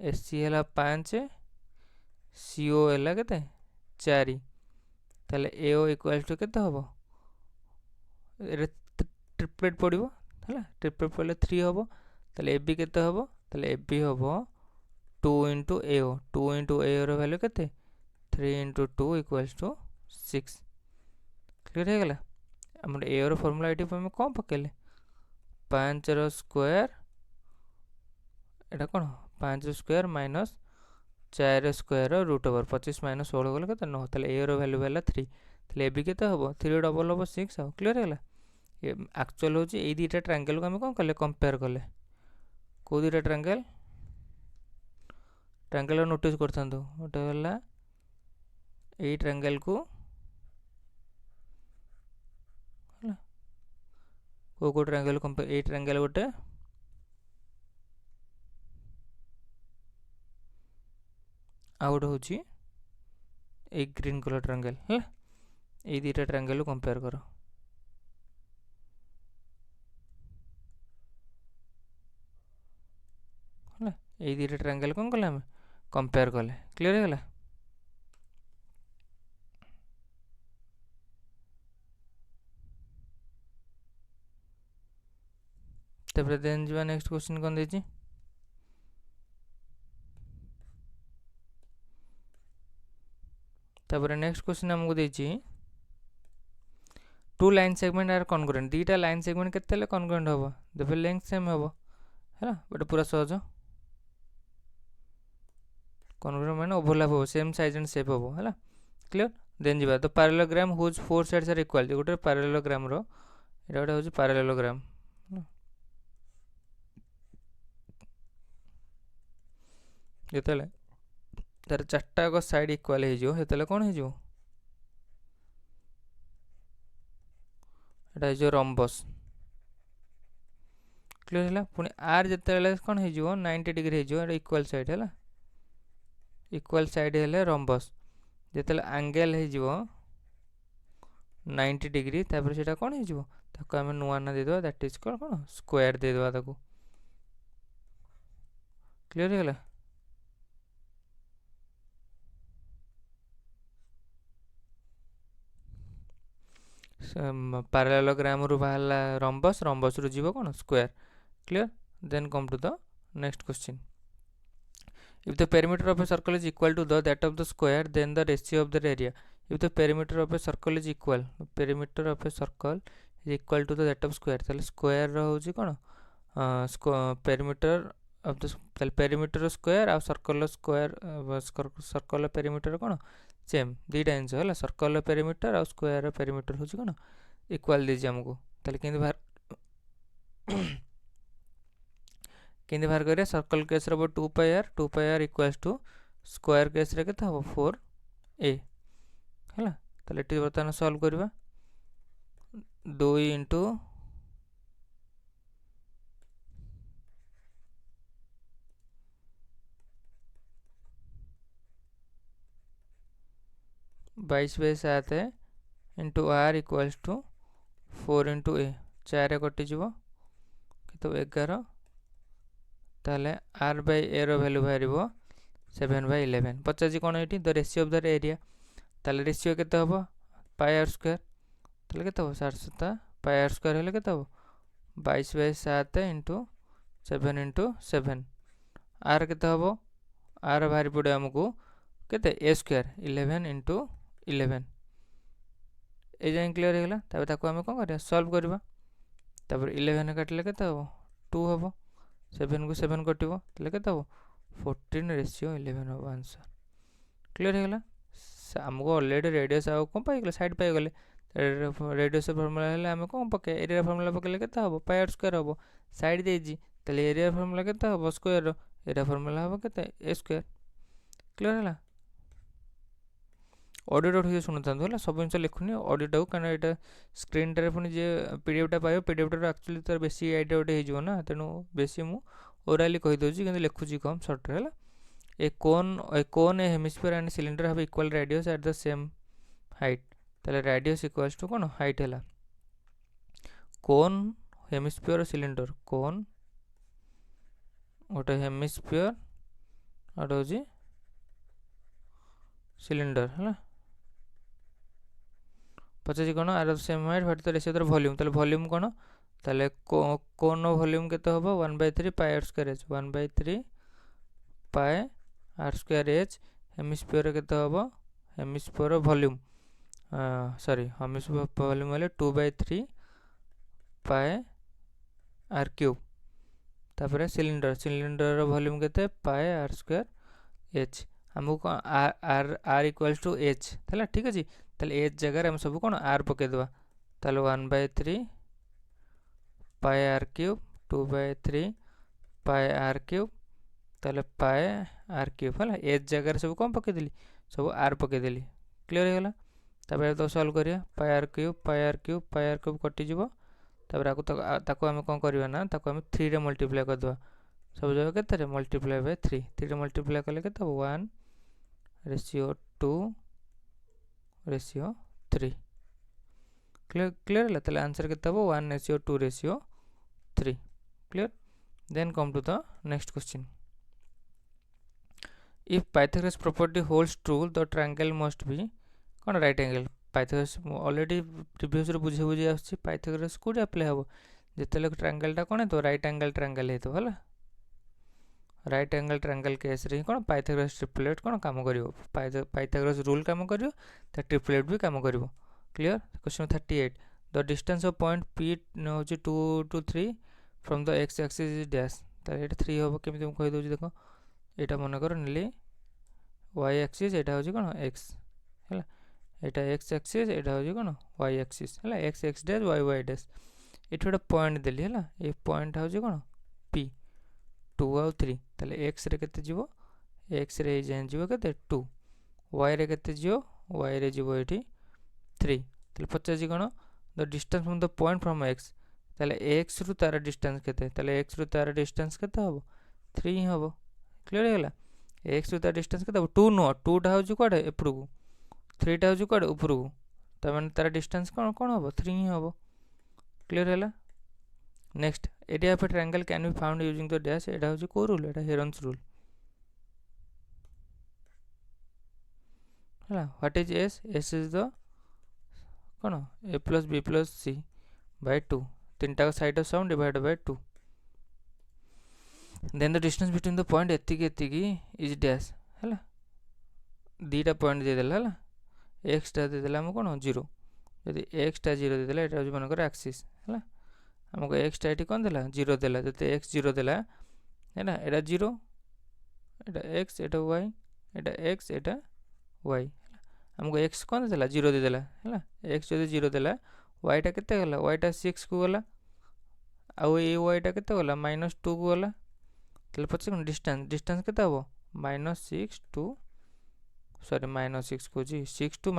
A: एस सी है 5 सी ओ है केते 4 ताले ए ओ इक्वल टू केते हम ट्रिपलेट पड़ो है ट्रिपलेट पड़े 3 हम ताले ए बी केते हम ताले ए बी हम 2 इंटू ए ओ 2 इंटू ए रो वैल्यू केते 3 इंटू 2 इक्वल्स टू 6 क्लियर है गला हमर ए रो फार्मूला एटी हम कौन पकेले 5 रो स्क्वायर एटा कौन 5 रो स्क्वायर माइनस 4 रो स्क्वायर रूट ओवर 25 माइनस 16 गले केते 9 ताले ए रो वैल्यू वाला 3 ताले ए बी केते हम 3 डबल हम 6 आ क्लियर है गला ये एक्चुअल होची ए दीटा ट्रायंगल को हम कौन कले कंपेयर कले को दीटा ट्रायंगल नोटिस करता गोटे है ये ट्रायंगल को को ट्रायंगल कंपेयर ये ट्रायंगल गोटे आउट होची ए ग्रीन कलर ट्रायंगल है ये दीटा ट्रायंगल कंपेयर करो है ये दीटा ट्रायंगल कौन कले हमें कंपेयर कले क्लियर है गला तबरे देन जीवा नेक्स्ट क्वेश्चन कौन देची तापर नेक्स्ट क्वेश्चन हमको देछि two line segment are congruent दीटा लाइन सेगमेंट केते कॉन्ग्रुएंट हम देबे लेंथ सेम हम है बट पूरा सहज कॉन्ग्रुएंट माने ओवरलैप हो सेम साइज एंड शेप हो है क्लियर देन जीवा तो parallelogram whose four sides are equal गोटे पैरेललोग्राम रो एटा गोटे होची पैरेललोग्राम जेतेले तार चारटा को साइड इक्वल हे जो हेतेले कोन हे जो एटा जो रम्बस क्लियर हैला पुनी आर जेतेले कोन हे जो 90 डिग्री हे जो एटा इक्वल साइड हैला इक्वल साइड हेले रम्बस जेतेले एंगल हे जो 90 डिग्री तापर सेटा कोन हे जो ताको हम नुआ ना दे दो दैट इज कॉल्ड कोन स्क्वायर दे दो ताको क्लियर हैला पैरेललोग्राम रु बाहरला रम्बस रम्बस रु जीवो कोन square clear then come to the next question if the perimeter of a circle is equal to that of the square then the ratio of the area if the perimeter of a circle is equal perimeter of a circle is equal to that of square ताले square रो होची कोन perimeter of the ताले perimeter square आ circle square circle perimeter कोन same दीटा answer होला circle perimeter और square perimeter होची कोन equal दीजी हमको ताले केंदे बाहर करिया सर्कल केस रे 2 pi r equals to square case रे केता हो 4a हैला ताले टी बर्तन सॉल्व करबा 2 into 22/7 into r equals to 4 into a 4 कटि जीवो केतो 11 ताले आर बाय ए रो वैल्यू बाहरिबो 7/11 पचाजी कोन एटी the ratio of the area ताले रेशियो केते हबो पाई आर स्क्वायर ताले केते हबो 7 पाई आर स्क्वायर हेले केते हबो 22/7 इंटू 7 इंटू 7 आर केते हबो आर बाहरि पड़े हमको केते ए स्क्वायर 11 इंटू 11 ए जाय क्लियर हे गेला तबे ताको हम कोन करिया सॉल्व करबा तबर 11 काटले केते हबो 2 हबो 7 को 7 कटिबो तले केते हबो 14 रेशियो 11 हबो आंसर क्लियर हे गेला हमको ऑलरेडी रेडियस आ कोन पाई गेले साइड पाई गेले रेडियस फार्मूला हेले हम कोन पके एरिया फार्मूला पकेले केते हबो पाई आर स्क्वायर हबो साइड देजी तले एरिया फार्मूला केते हबो स्क्वायर एरिया फार्मूला हबो केते ए स्क्वायर क्लियर हैला ऑडियो ठीक सुनता है सब जिन लिखुनी ऑडियो क्या यहाँ स्क्रीन टारे पुणी जे पीडीएफ पाइब पीडीएफ एक्चुअली तार बेसी आइडिया गोटे हो तेणु बेसी मु ओराली कहीदे कि लिखुची कम सर्ट है a cone a hemisphere and cylinder have equal radius at the same height ताले रेडियस इक्वल्स टू कौन हाइट है कोन हेमिस्फीयर सिलिंडर कोन गोटे हेमिस्फीयर और हूँ सिलिंडर है पचास कौन are same height what the ratio volume ताले वॉल्यूम कौन ताले कोन वॉल्यूम केते हबो 1/3 pi r square h 1/3 pi r square h hemisphere केते हबो hemisphere volume sorry hemisphere volume वाले 2/3 पाई आर क्यूब तापर सिलिंडर सिलिंडर वॉल्यूम केते पाई आर स्क्वायर एच हमको r r equals to h है ठीक अच्छे ताले एच जगह हम सब कौन आर पकईदे ताले 1/3 pi r cube 2/3 pi r cube ताले पाई आर क्यूब है एच जगह सब कौन पकईदेली सब आर पकईदेली क्लियर हो गला तापर तो सॉल्व करिया पाई आर क्यूब कटिज तापर आम कौन करवा ना ताको आम 3 रे मल्टीप्लाई करदे सब जगह के मल्टीप्लाई बाय 3 3 रे मल्टीप्लाई कले के 1 रेशियो 2 रेशियो 3 क्लियर है ताले आंसर के 1 ratio 2 ratio 3 clear then come to the next question if Pythagoras property holds true the triangle must be कौन right angle Pythagoras already previous रे बुझे बुझे आछि पाइथागोरस कोड अप्लाई हबो जेतेले ट्रायंगल टा कोन तो राइट एंगल ट्रायंगल हेतो हला राइट एंगल ट्रायंगल केस रे कौन पाइथागोरस ट्रिपलेट कौन काम करिवो पाइथागोरस रूल काम करिवो ता ट्रिपलेट भी काम करिवो clear question 38 the distance of point P होची 2 to 3 from the x axis is dash ता एटा 3 होबो केमिति हम कहि दोची देखो एटा मन कर नेली y एक्सिस एटा होची कोन x हैला एटा x एक्सिस एटा होची कोन y एक्सिस हैला x x dash y dash एटा गोटे पॉइंट देली हैला ए पॉइंट होची कोन p 2 और 3 ताले x रे केते जीवो x रे जेन जीवो केते 2 y रे केते जीवो y रे जीवो एठी 3 ताले पचाजी कोन the distance from the point from x ताले x रु तार डिस्टेंस केते ताले x रु तार डिस्टेंस केते हबो 3 हबो क्लियर हैला x रु तार डिस्टेंस केते हबो 2 नो 2 टा होची कोडे एपरु 3 टा होची कोडे उपरु त माने तार डिस्टेंस कोन कोन हबो 3 हबो क्लियर हैला next area of a triangle can be found using the dash एटा होची को रूल एटा हेरन्स रूल हैला what is s s is the कोन a plus b plus c by 2 तीनटा का side of sum divide by 2 then the distance between the point एतिकी is dash हैला दीटा पॉइंट दे देला हैला x टा दे देला हम कोन 0 यदि x टा 0 दे देला एटा होची मनकर एक्सिस हैला हमको x टा एटी कोन देला 0 देला जते x 0 देला हैना एटा 0 एटा x एटा y एटा x एटा y हमको x कोन देला 0 दे देला हैला x जदि 0 देला y टा केते गला y टा 6 को गला आ ए y टा केते गला -2 को गला तले पछे कोन डिस्टेंस केते हबो -6 टू सॉरी -6 को जी 6 टू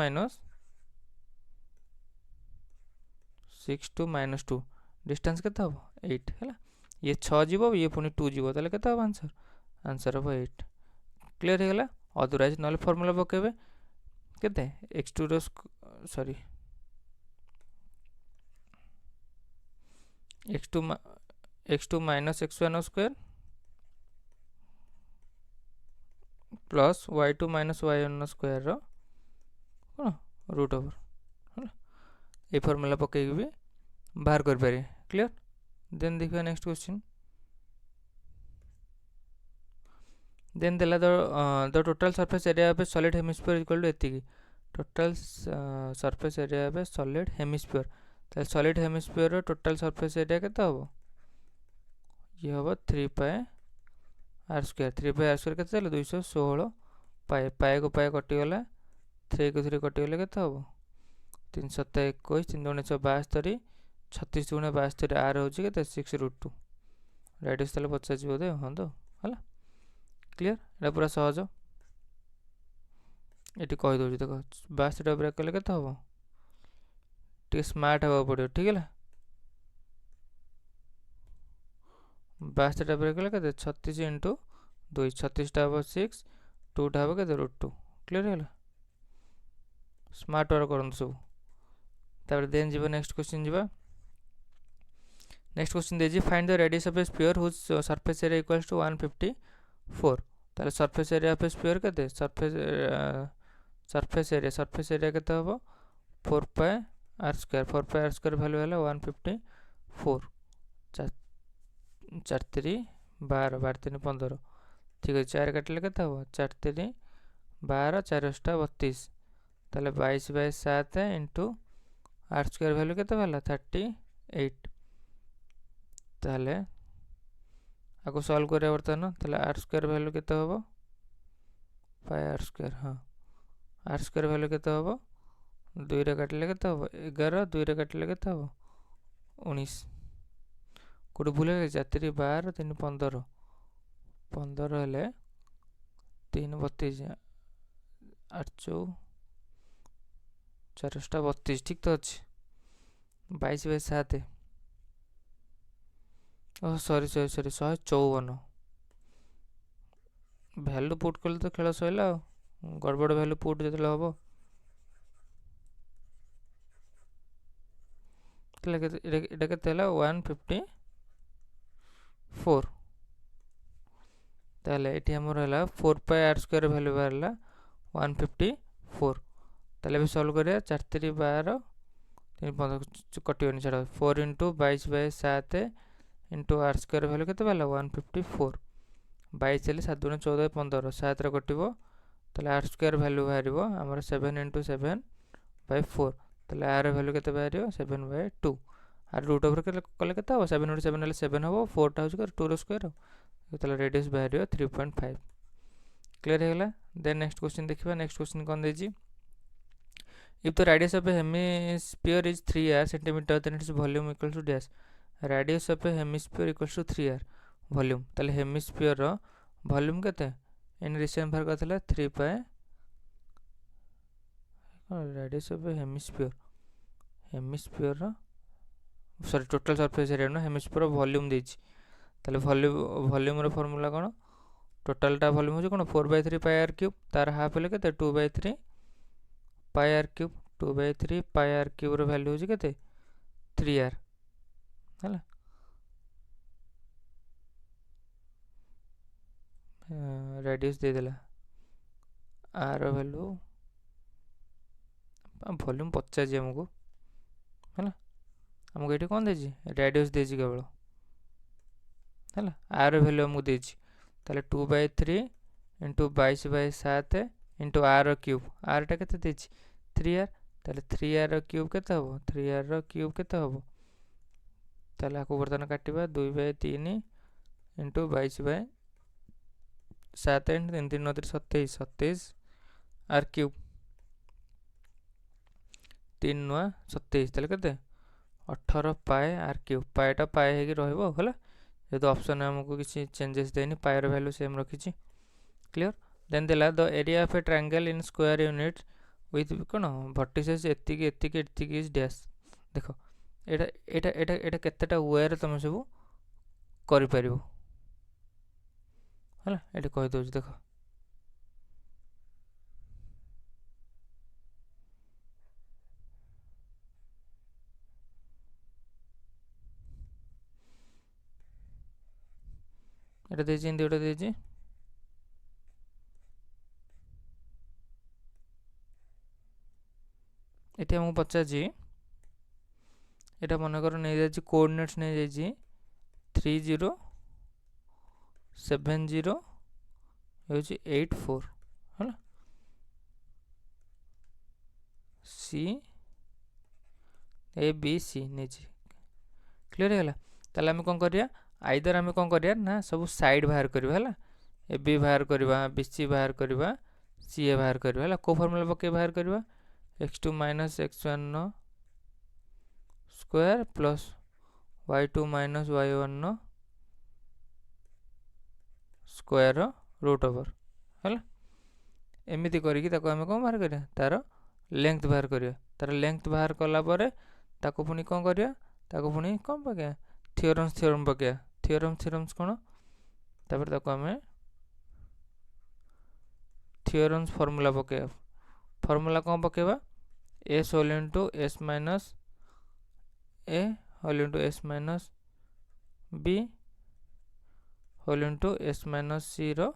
A: -2 डिस्टेंस केते हबो 8 हैला ये 6 जीवो ये पुनी 2 जीवो तले केते हबो आंसर हबो 8 क्लियर हे गला अदरवाइज नले फार्मूला पकेबे केते x2 रो sorry x2 minus x1 square plus y2 minus y1 square रो कोन रूट ओवर हैला ए फार्मूला पके भी बाहर कर पारे क्लियर देन देखिए next question then the total surface area of a solid hemisphere is equal to एतिकी total surface area of a solid hemisphere तो solid hemisphere रो total surface area केते हबो ये हबो 3 पाई r स्क्वायर 3 पाई r स्क्वायर केते चले 216 पाई को पाई कटि गला 3 को 3 कटि गले केते हबो 321 3 2 9 36 गुणे 72 r होची केते 6√2 राइट तले 50 बोदे हां तो हला क्लियर एटा पूरा सहज एटी कहि दोजी देखो 62 टा ब्रेक कले केते हबो टी स्मार्ट हबो पड़ियो ठीक है 62 टा ब्रेक कले केते 36 * 2 36 टा हबो 6 2 टा हबो केते √2 क्लियर हैला स्मार्ट वर्क करन सब तापर देन जीवा नेक्स्ट क्वेश्चन जीवा नेक्स्ट क्वेश्चन देजी find the radius of a sphere whose surface area equals to 154 ताले surface area of a sphere केते सरफेस एरिया केते हबो 4 पाई r स्क्वायर वैल्यू हला 154 4 3 12 12 3 15 ठीक है 4 काटले केते हबो 4 3 12 4 8 32 ताले 22 by 7 into r square value केते हला 38 ताले आको सॉल्व करे वर्तन ताले r स्क्वायर वैल्यू केते हबो पाई r स्क्वायर हां r स्क्वायर वैल्यू केते हबो 2 रे काटले केते हबो 11 2 रे काटले केते हबो 19 कोड भूले 4 12 3 15 15 हेले 3 32 8 4 32 ठीक तो अछि 22 by 7 oh sorry 154 value put करले तो खेल सइला गड़बड़ वैल्यू पुट जेतले हबो तले एटा केते हला 154 ताले एटी हमर हला 4 pi r square value Barla 154 ताले भी सॉल्व करिया 4 3 12 3 15 कटियोनी छडा 4 * 22 by 7 into r square value केते बाला 154 22 ହେଲେ 7 × 14 = 15 7 रे कटिबो ताले r स्क्वायर वैल्यू बाहरिबो हमर 7 × 7/4 ताले r वैल्यू केते बाहरिबो 7/2 आर रूट ओवर कले केते हो 7 × 7 हेले 7 हो 4 टा हो 2 रो स्क्वायर ताले रेडियस बाहरिबो 3.5 क्लियर हेगला देन नेक्स्ट क्वेश्चन देखिबा नेक्स्ट क्वेश्चन कोन देजी if the radius of a hemisphere is 3r centimeter then its volume equals to dash radius of a hemisphere equals to 3r volume ताले hemisphere रो volume केते in recent बाहर करथले 3 pi radius of a hemisphere रो sorry total surface area no hemisphere volume देछि ताले volume रो formula कोन टोटल टा वॉल्यूम हो कोन 4/3 पाई r क्यूब तार हाफ ले केते 2/3 pi r cube 2/3 pi r cube रो वैल्यू हो केते 3r हला रेडियस दे देला r रो वैल्यू वॉल्यूम 50 जे हमको हला हमको एठी कोन देछि रेडियस देछि केवल हला r रो वैल्यू हमको देछि ताले 2/3 * 22/7 * r रो क्यूब r टा केते देछि 3r ताले 3r रो क्यूब केते हबो 3r रो क्यूब केते हबो ताले आको बर्तन काटिबा 2/3 * 22/7 * 3 3 9 27 r क्यूब 3 9 27 ताले केते 18 पाई r क्यूब पाईटा पाई हेकी रहइबो होला जेतो ऑप्शन हमको किसी चेंजेस देनी पाई रो वैल्यू सेम रखिछि क्लियर देन देला the area of a triangle in square unit with कोन वर्टिसेस एतिकी इज डैश देखो एटा केतेटा वे रे तुम सब करि परिबो होला एटा कहि दोछ देखो एटा देछि इंदी एटा देछि एटी हमको पचाछि एटा मन कर नै जाछि कोऑर्डिनेट्स नै जाछि 30 70 होछि 84 होला सी ए बी सी नेछि क्लियर हैला ताले हम कोन करिया आइदर हम कोन करिया ना सब साइड बाहर करबा हैला ए बी बाहर करबा बी सी बाहर करबा सी ए बाहर करबा हैला को फार्मूला पके बाहर करबा x2 - x1 square plus y2 - y1 square root over हैला एमिति करी कि ताको हम कोन बाहर करिया तार लेंथ बाहर करिया तार लेंथ बाहर कला परे ताको पुनी कोन करिया ताको पुनी कोन पके थ्योरम पके थ्योरम्स कोन तापर ताको हम थ्योरम्स फार्मूला पके formula cone पकेबा s whole into s minus a whole into s minus b whole into s minus c row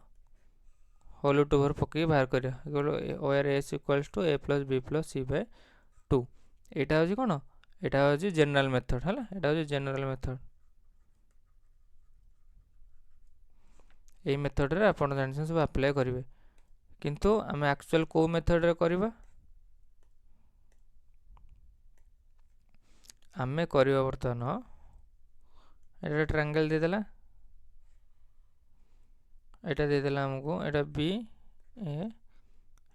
A: whole over पके बाहर करिया where s equals to a plus b plus c by 2 एटा होजी कोन एटा होजी general method हला एटा होजी general method a method रे आपण जानि सब अप्लाई करिवे किंतु हम एक्चुअल को मेथड रे करिबा आमे करिवा बर्तन एटा ट्रायंगल दे देला एटा दे देला हमको एटा बी ए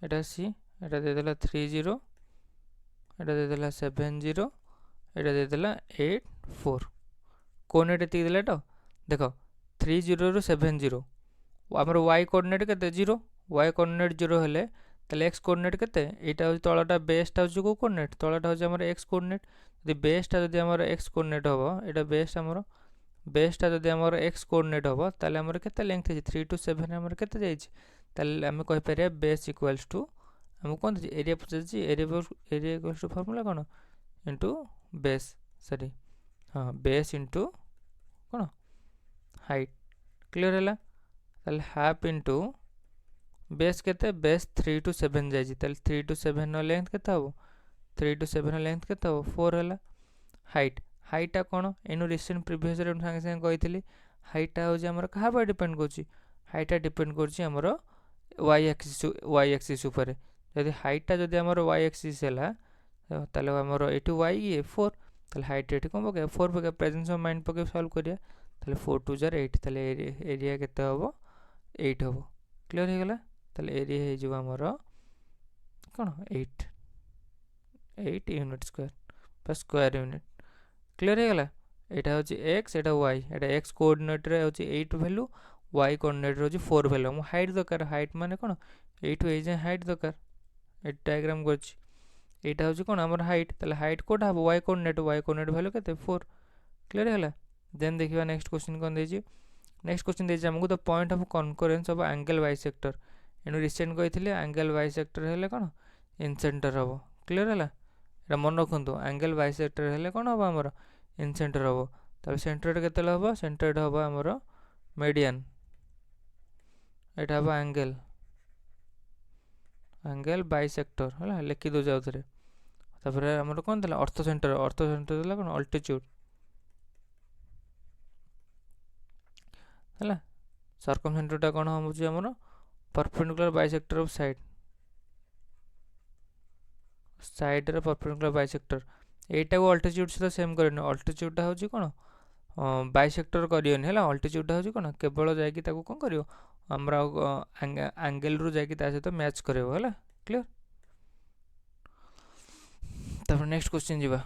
A: एटा सी एटा दे देला 30 एटा दे देला 70 एटा दे देला 84 कोऑर्डिनेट एति देला तो देखो 30 रु 70 हमर y कोऑर्डिनेट केते 0 y कोऑर्डिनेट 0 हेले तले x कोऑर्डिनेट केते एटा हो तळटा बेसटा हो को कोऑर्डिनेट तळटा हो हमर x कोऑर्डिनेट यदि बेसटा जदि हमर x कोऑर्डिनेट होबो एटा बेसटा जदि हमर x कोऑर्डिनेट होबो ताले हमर केते लेंथ है 3 to 7 हमर केते जाई छी ताले हम कहि परिया बेस इक्वल्स टू हम कोन एरिया पछछि एरिया इक्वल्स टू फार्मूला कोन इनटू बेस सॉरी हां बेस इनटू कोन हाइट क्लियर हैला ताले हाफ इनटू बेस केते बेस 3 to 7 जाई छी ताले 3 to 7 नो लेंथ केते होबो 3 to 7 नो लेंथ केते होबो 4 हैला हाइटा कोन एनु रिसेंट प्रीवियस रे संगे संगे कहितली हाइटा हो जे हमर कहा पर डिपेंड कोची हाइटा डिपेंड करछि हमर वाई एक्सिस ऊपर जदि हाइटा जदि हमर वाई एक्सिस हैला ताले हमर एटू वाई ये 4 ताले हाइट एटी कोन पके 4 पके प्रेजेंस ऑफ माइंड पके सॉल्व करिया ताले 4 2 जार 8 ताले एरिया केते हबो 8 हबो क्लियर हे गला ताले एरिया हे जो हमर कोन 8 unit square plus square unit clear हे गला एटा होची x एटा y एटा x कोऑर्डिनेट रे होची 8 वैल्यू y कोऑर्डिनेट रे होची 4 वैल्यू हम हाइट दरकार हाइट माने कोन 8 ए जे हाइट दरकार ए डायग्राम करछि एटा होची कोन हमर हाइट ताले हाइट कोटा हबो y कोऑर्डिनेट वैल्यू केते 4 क्लियर हैला देन देखिबा नेक्स्ट क्वेश्चन कोन देछि नेक्स्ट क्वेश्चन देछि हमकु the point of concurrence of angle bisector एनु रिसेंट कहिथिले एंगल बाइसेक्टर हेले कोन इन सेंटर हबो क्लियर हैला एटा मन रखंतु एंगल बाइसेक्टर हेले कोन हबो हमर इन सेंटर हबो तब सेंटर केते हबो सेंटर हबो हमर मीडियन एटा हबो एंगल बाइसेक्टर हला लिखि दो जाउ थरे तापर हमर कोन देला ऑर्थो सेंटर देला कोन अल्टीट्यूड हला सर्कम सेंटर टा कोन होमुची हमर परपेंडिकुलर बाइसेक्टर ऑफ साइड रे परपेंडिकुलर बाइसेक्टर एटा को अल्टीट्यूड से सेम करने अल्टीट्यूड टा होची कोन बाइसेक्टर करियोन हैला अल्टीट्यूड टा होची कोन केवल जाय कि ताको कोन करियो हमरा एंगल रु जाय कि ता से तो मैच करियो हैला क्लियर तापर नेक्स्ट क्वेश्चन जीवा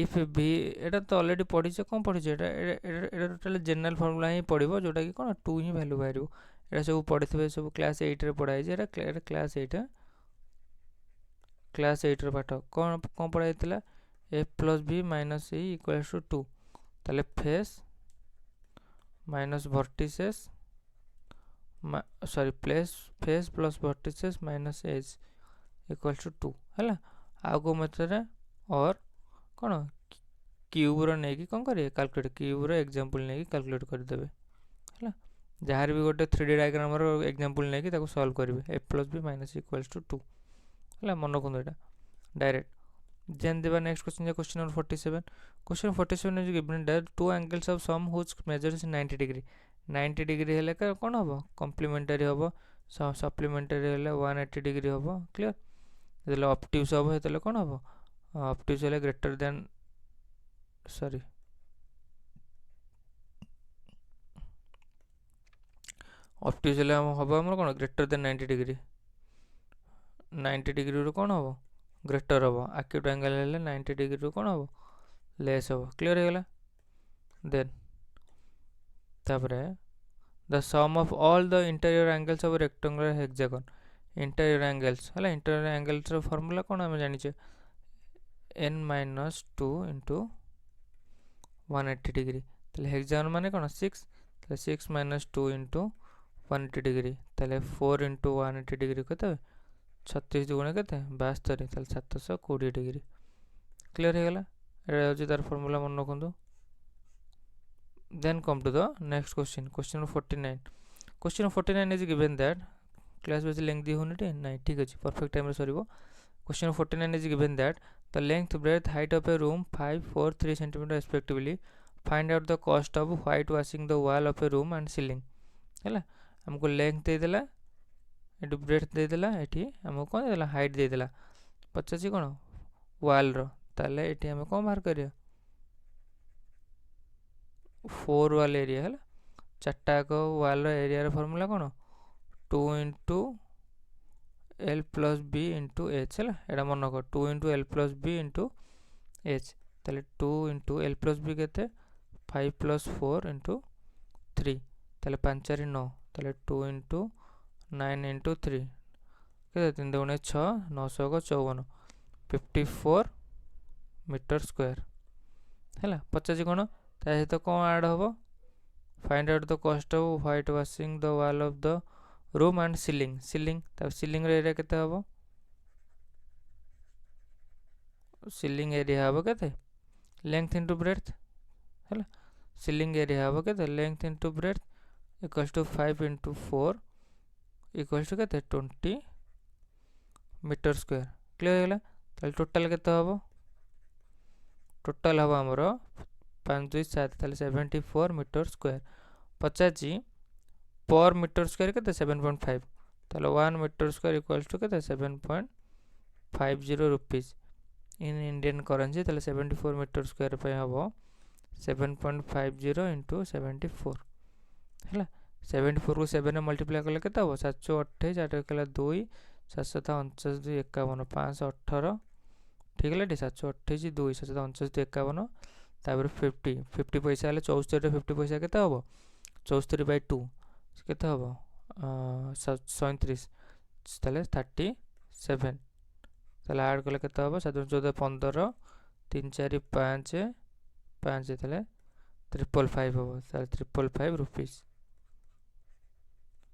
A: इफ भी एटा तो ऑलरेडी पढी छ कोन पढी छ एटा टोटल जनरल फार्मूला ही पढिबो जोटा कि कोन 2 ही वैल्यू बाहरिबो एटा सब पढिथिबे सब क्लास 8 रे पढाई जे एटा क्लास 8 रे पाठ कोन पढाई थिला a plus b minus e equals to 2 ताले face minus vertices sorry face plus vertices minus edge equals to 2 हैला आ को मतलब और कोन क्यूब रो नै कि कोन करिए कैलकुलेट क्यूब रो एग्जांपल नै कि कैलकुलेट कर देबे हैला जहार भी गोटे 3D डायग्राम रो एग्जांपल नै कि ताको सॉल्व करबे a plus b minus e equals to 2 हैला मन रखु एटा direct then the next question is question number 47 question 47 is given that two angles of sum whose measure is 90 degree hele ka kon hobo complementary hobo supplementary hele 180 degree hobo clear jele obtuse hobo hetele kon hobo obtuse hele greater than sorry obtuse hele hobo amar kon greater than 90 degree 90 degree ro kon hobo greater हम acute angle हेले 90 degree रो कोन हो less हो clear हे गेला then तापरे the sum of all the interior angles of rectangular hexagon interior angles हला interior angles रो formula कोन हम जानि छे n - 2 * 180 डिग्री तले हेक्सागन माने कोन 6 तले 6 - 2 * 180 डिग्री तले 4 * 180 डिग्री कते 36 दुगुणे केते 72 ताल 720 डिग्री क्लियर हे गेला एटा होची तार फार्मूला मन रखंतु then come to the next question number 49 is given that class base length दी होनिटे नाही ठीक अछि परफेक्ट टाइम रे सरीबो question 49 is given that the length breadth height of a room 5 4 3 cm respectively find out the cost of white washing the wall of a room and ceiling हैला हमको length दे देला एटू ब्रेथ दे देला एठी हमको कोन देला height दे देला 50 कोन वॉल रो ताले एठी हम कोन बाहर करिया 4 वॉल एरिया हैला चारटा को वॉल रो एरिया रो फार्मूला कोन 2 * l + b * h हैला एडा मन को 2 * l + b * h ताले 2 * l + b केते 5 + 4 * 3 ताले 5 4 9 ताले 2 * 9 * 3 केते 3 दुने 6 900 को 54 54 मीटर स्क्वायर हैला 50 कोन ता हे तो कोन ऐड होबो find out the cost of white washing the wall of the room and ceiling ता सीलिंग रे एरिया केते होबो सीलिंग एरिया होबो केते लेंथ इनटू ब्रेड्थ हैला सीलिंग एरिया होबो केते length into breadth equals to 5 * 4 equals to केते 20 मीटर स्क्वायर क्लियर हैला ताले टोटल केते होबो टोटल होबो हमरो 5 2 7 ताले 74 मीटर स्क्वायर 50 पर मीटर स्क्वायर के 7.5 ताले 1 मीटर स्क्वायर इक्वल्स टू के 7.50 रुपीज इन इंडियन करेंसी ताले 74 मीटर स्क्वायर पे हम 7.50 इंटू 74 है 74 को 7 मल्टीप्लाई कले के 728 8 2 749 2 51 518 ठीक है 728 2 749 2 51 तापर 50 पैसा हेल्ले 74 50 पैसा के 74 बाय 2 के 37 ताले 37 ताले ऐड कले के 7 14 15 3 4 5 5 ताले 555 हम ताले 555 रुपीज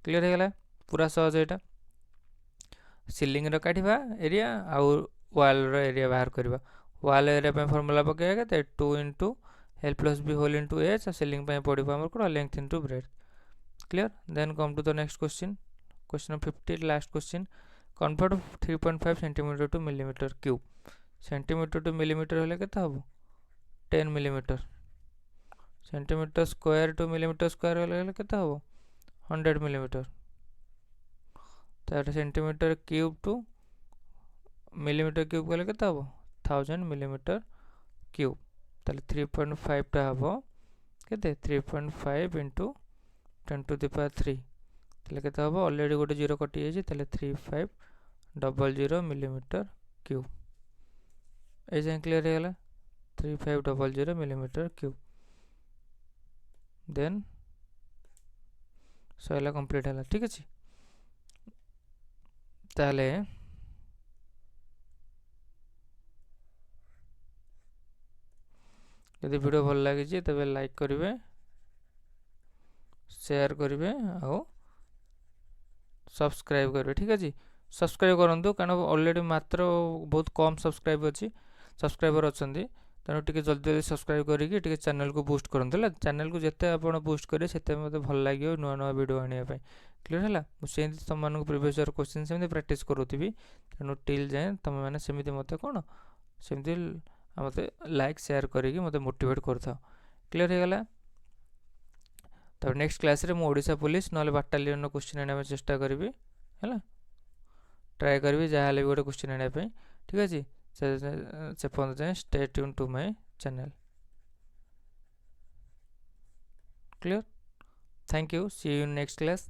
A: क्लियर हो गला पूरा सहज एटा सीलिंग रो काटिबा एरिया आउ वाल रो एरिया बाहर करबा वाल एरिया पे फार्मूला पकेगा के 2 into L plus B whole into H ceiling पे पड़िबा हमर को length into breadth clear then come to the next question question 50 last question convert 3.5 centimetre to millimetre cube centimetre to millimetre होले केता हबो 10 millimetre centimetre square to millimetre square होले केता हबो 100 मिलीमीटर तार centimetre cube to millimetre cube कले केता हबो 1000 मिलीमीटर क्यूब ताले 3.5 टा हबो केते 3.5 इंटू 10 टू द पावर 3 ताले केता हबो ऑलरेडी गोटे जीरो कटि जायछि ताले 3500 मिलीमीटर क्यूब ए जे क्लियर हो गला 3500 मिलीमीटर क्यूब देन सैला कंप्लीट है ठीक अच्छे ताले यदि वीडियो भल लगी तबे लाइक करेंगे शेयर करेंगे आउ सब्सक्राइब करेंगे ठीक अच्छे सब्सक्राइब करूँ कारण ऑलरेडी मात्र बहुत कम सब्सक्राइब अच्छी सब्सक्राइबर अच्छा तेणु टी जल्दी जल्दी सब्सक्राइब करके चैनल को बूस्ट करूँ चैनल को जिते आप बूस्ट करेंगे से मतलब भल लगे नुआ नुआ वीडियो आने क्लियर है मुझे तुम प्रीवियस ईयर क्वेश्चन सेमती प्रैक्टिस करूँगी तेणु टिल जाए तुम मैंने सेमती मत कौन सेमती मत लाइक शेयर करके मत मोटिवेट कर क्लियर हो गला तो नेक्स्ट क्लास रे ओडिशा पुलिस ना बाटालियन क्वेश्चन आने चेष्टा करी है ट्राए करी जहाँ भी गोटे क्वेश्चन आने ठीक अच्छे से पर्यंत जाए stay tune to my channel clear thank you see you in next class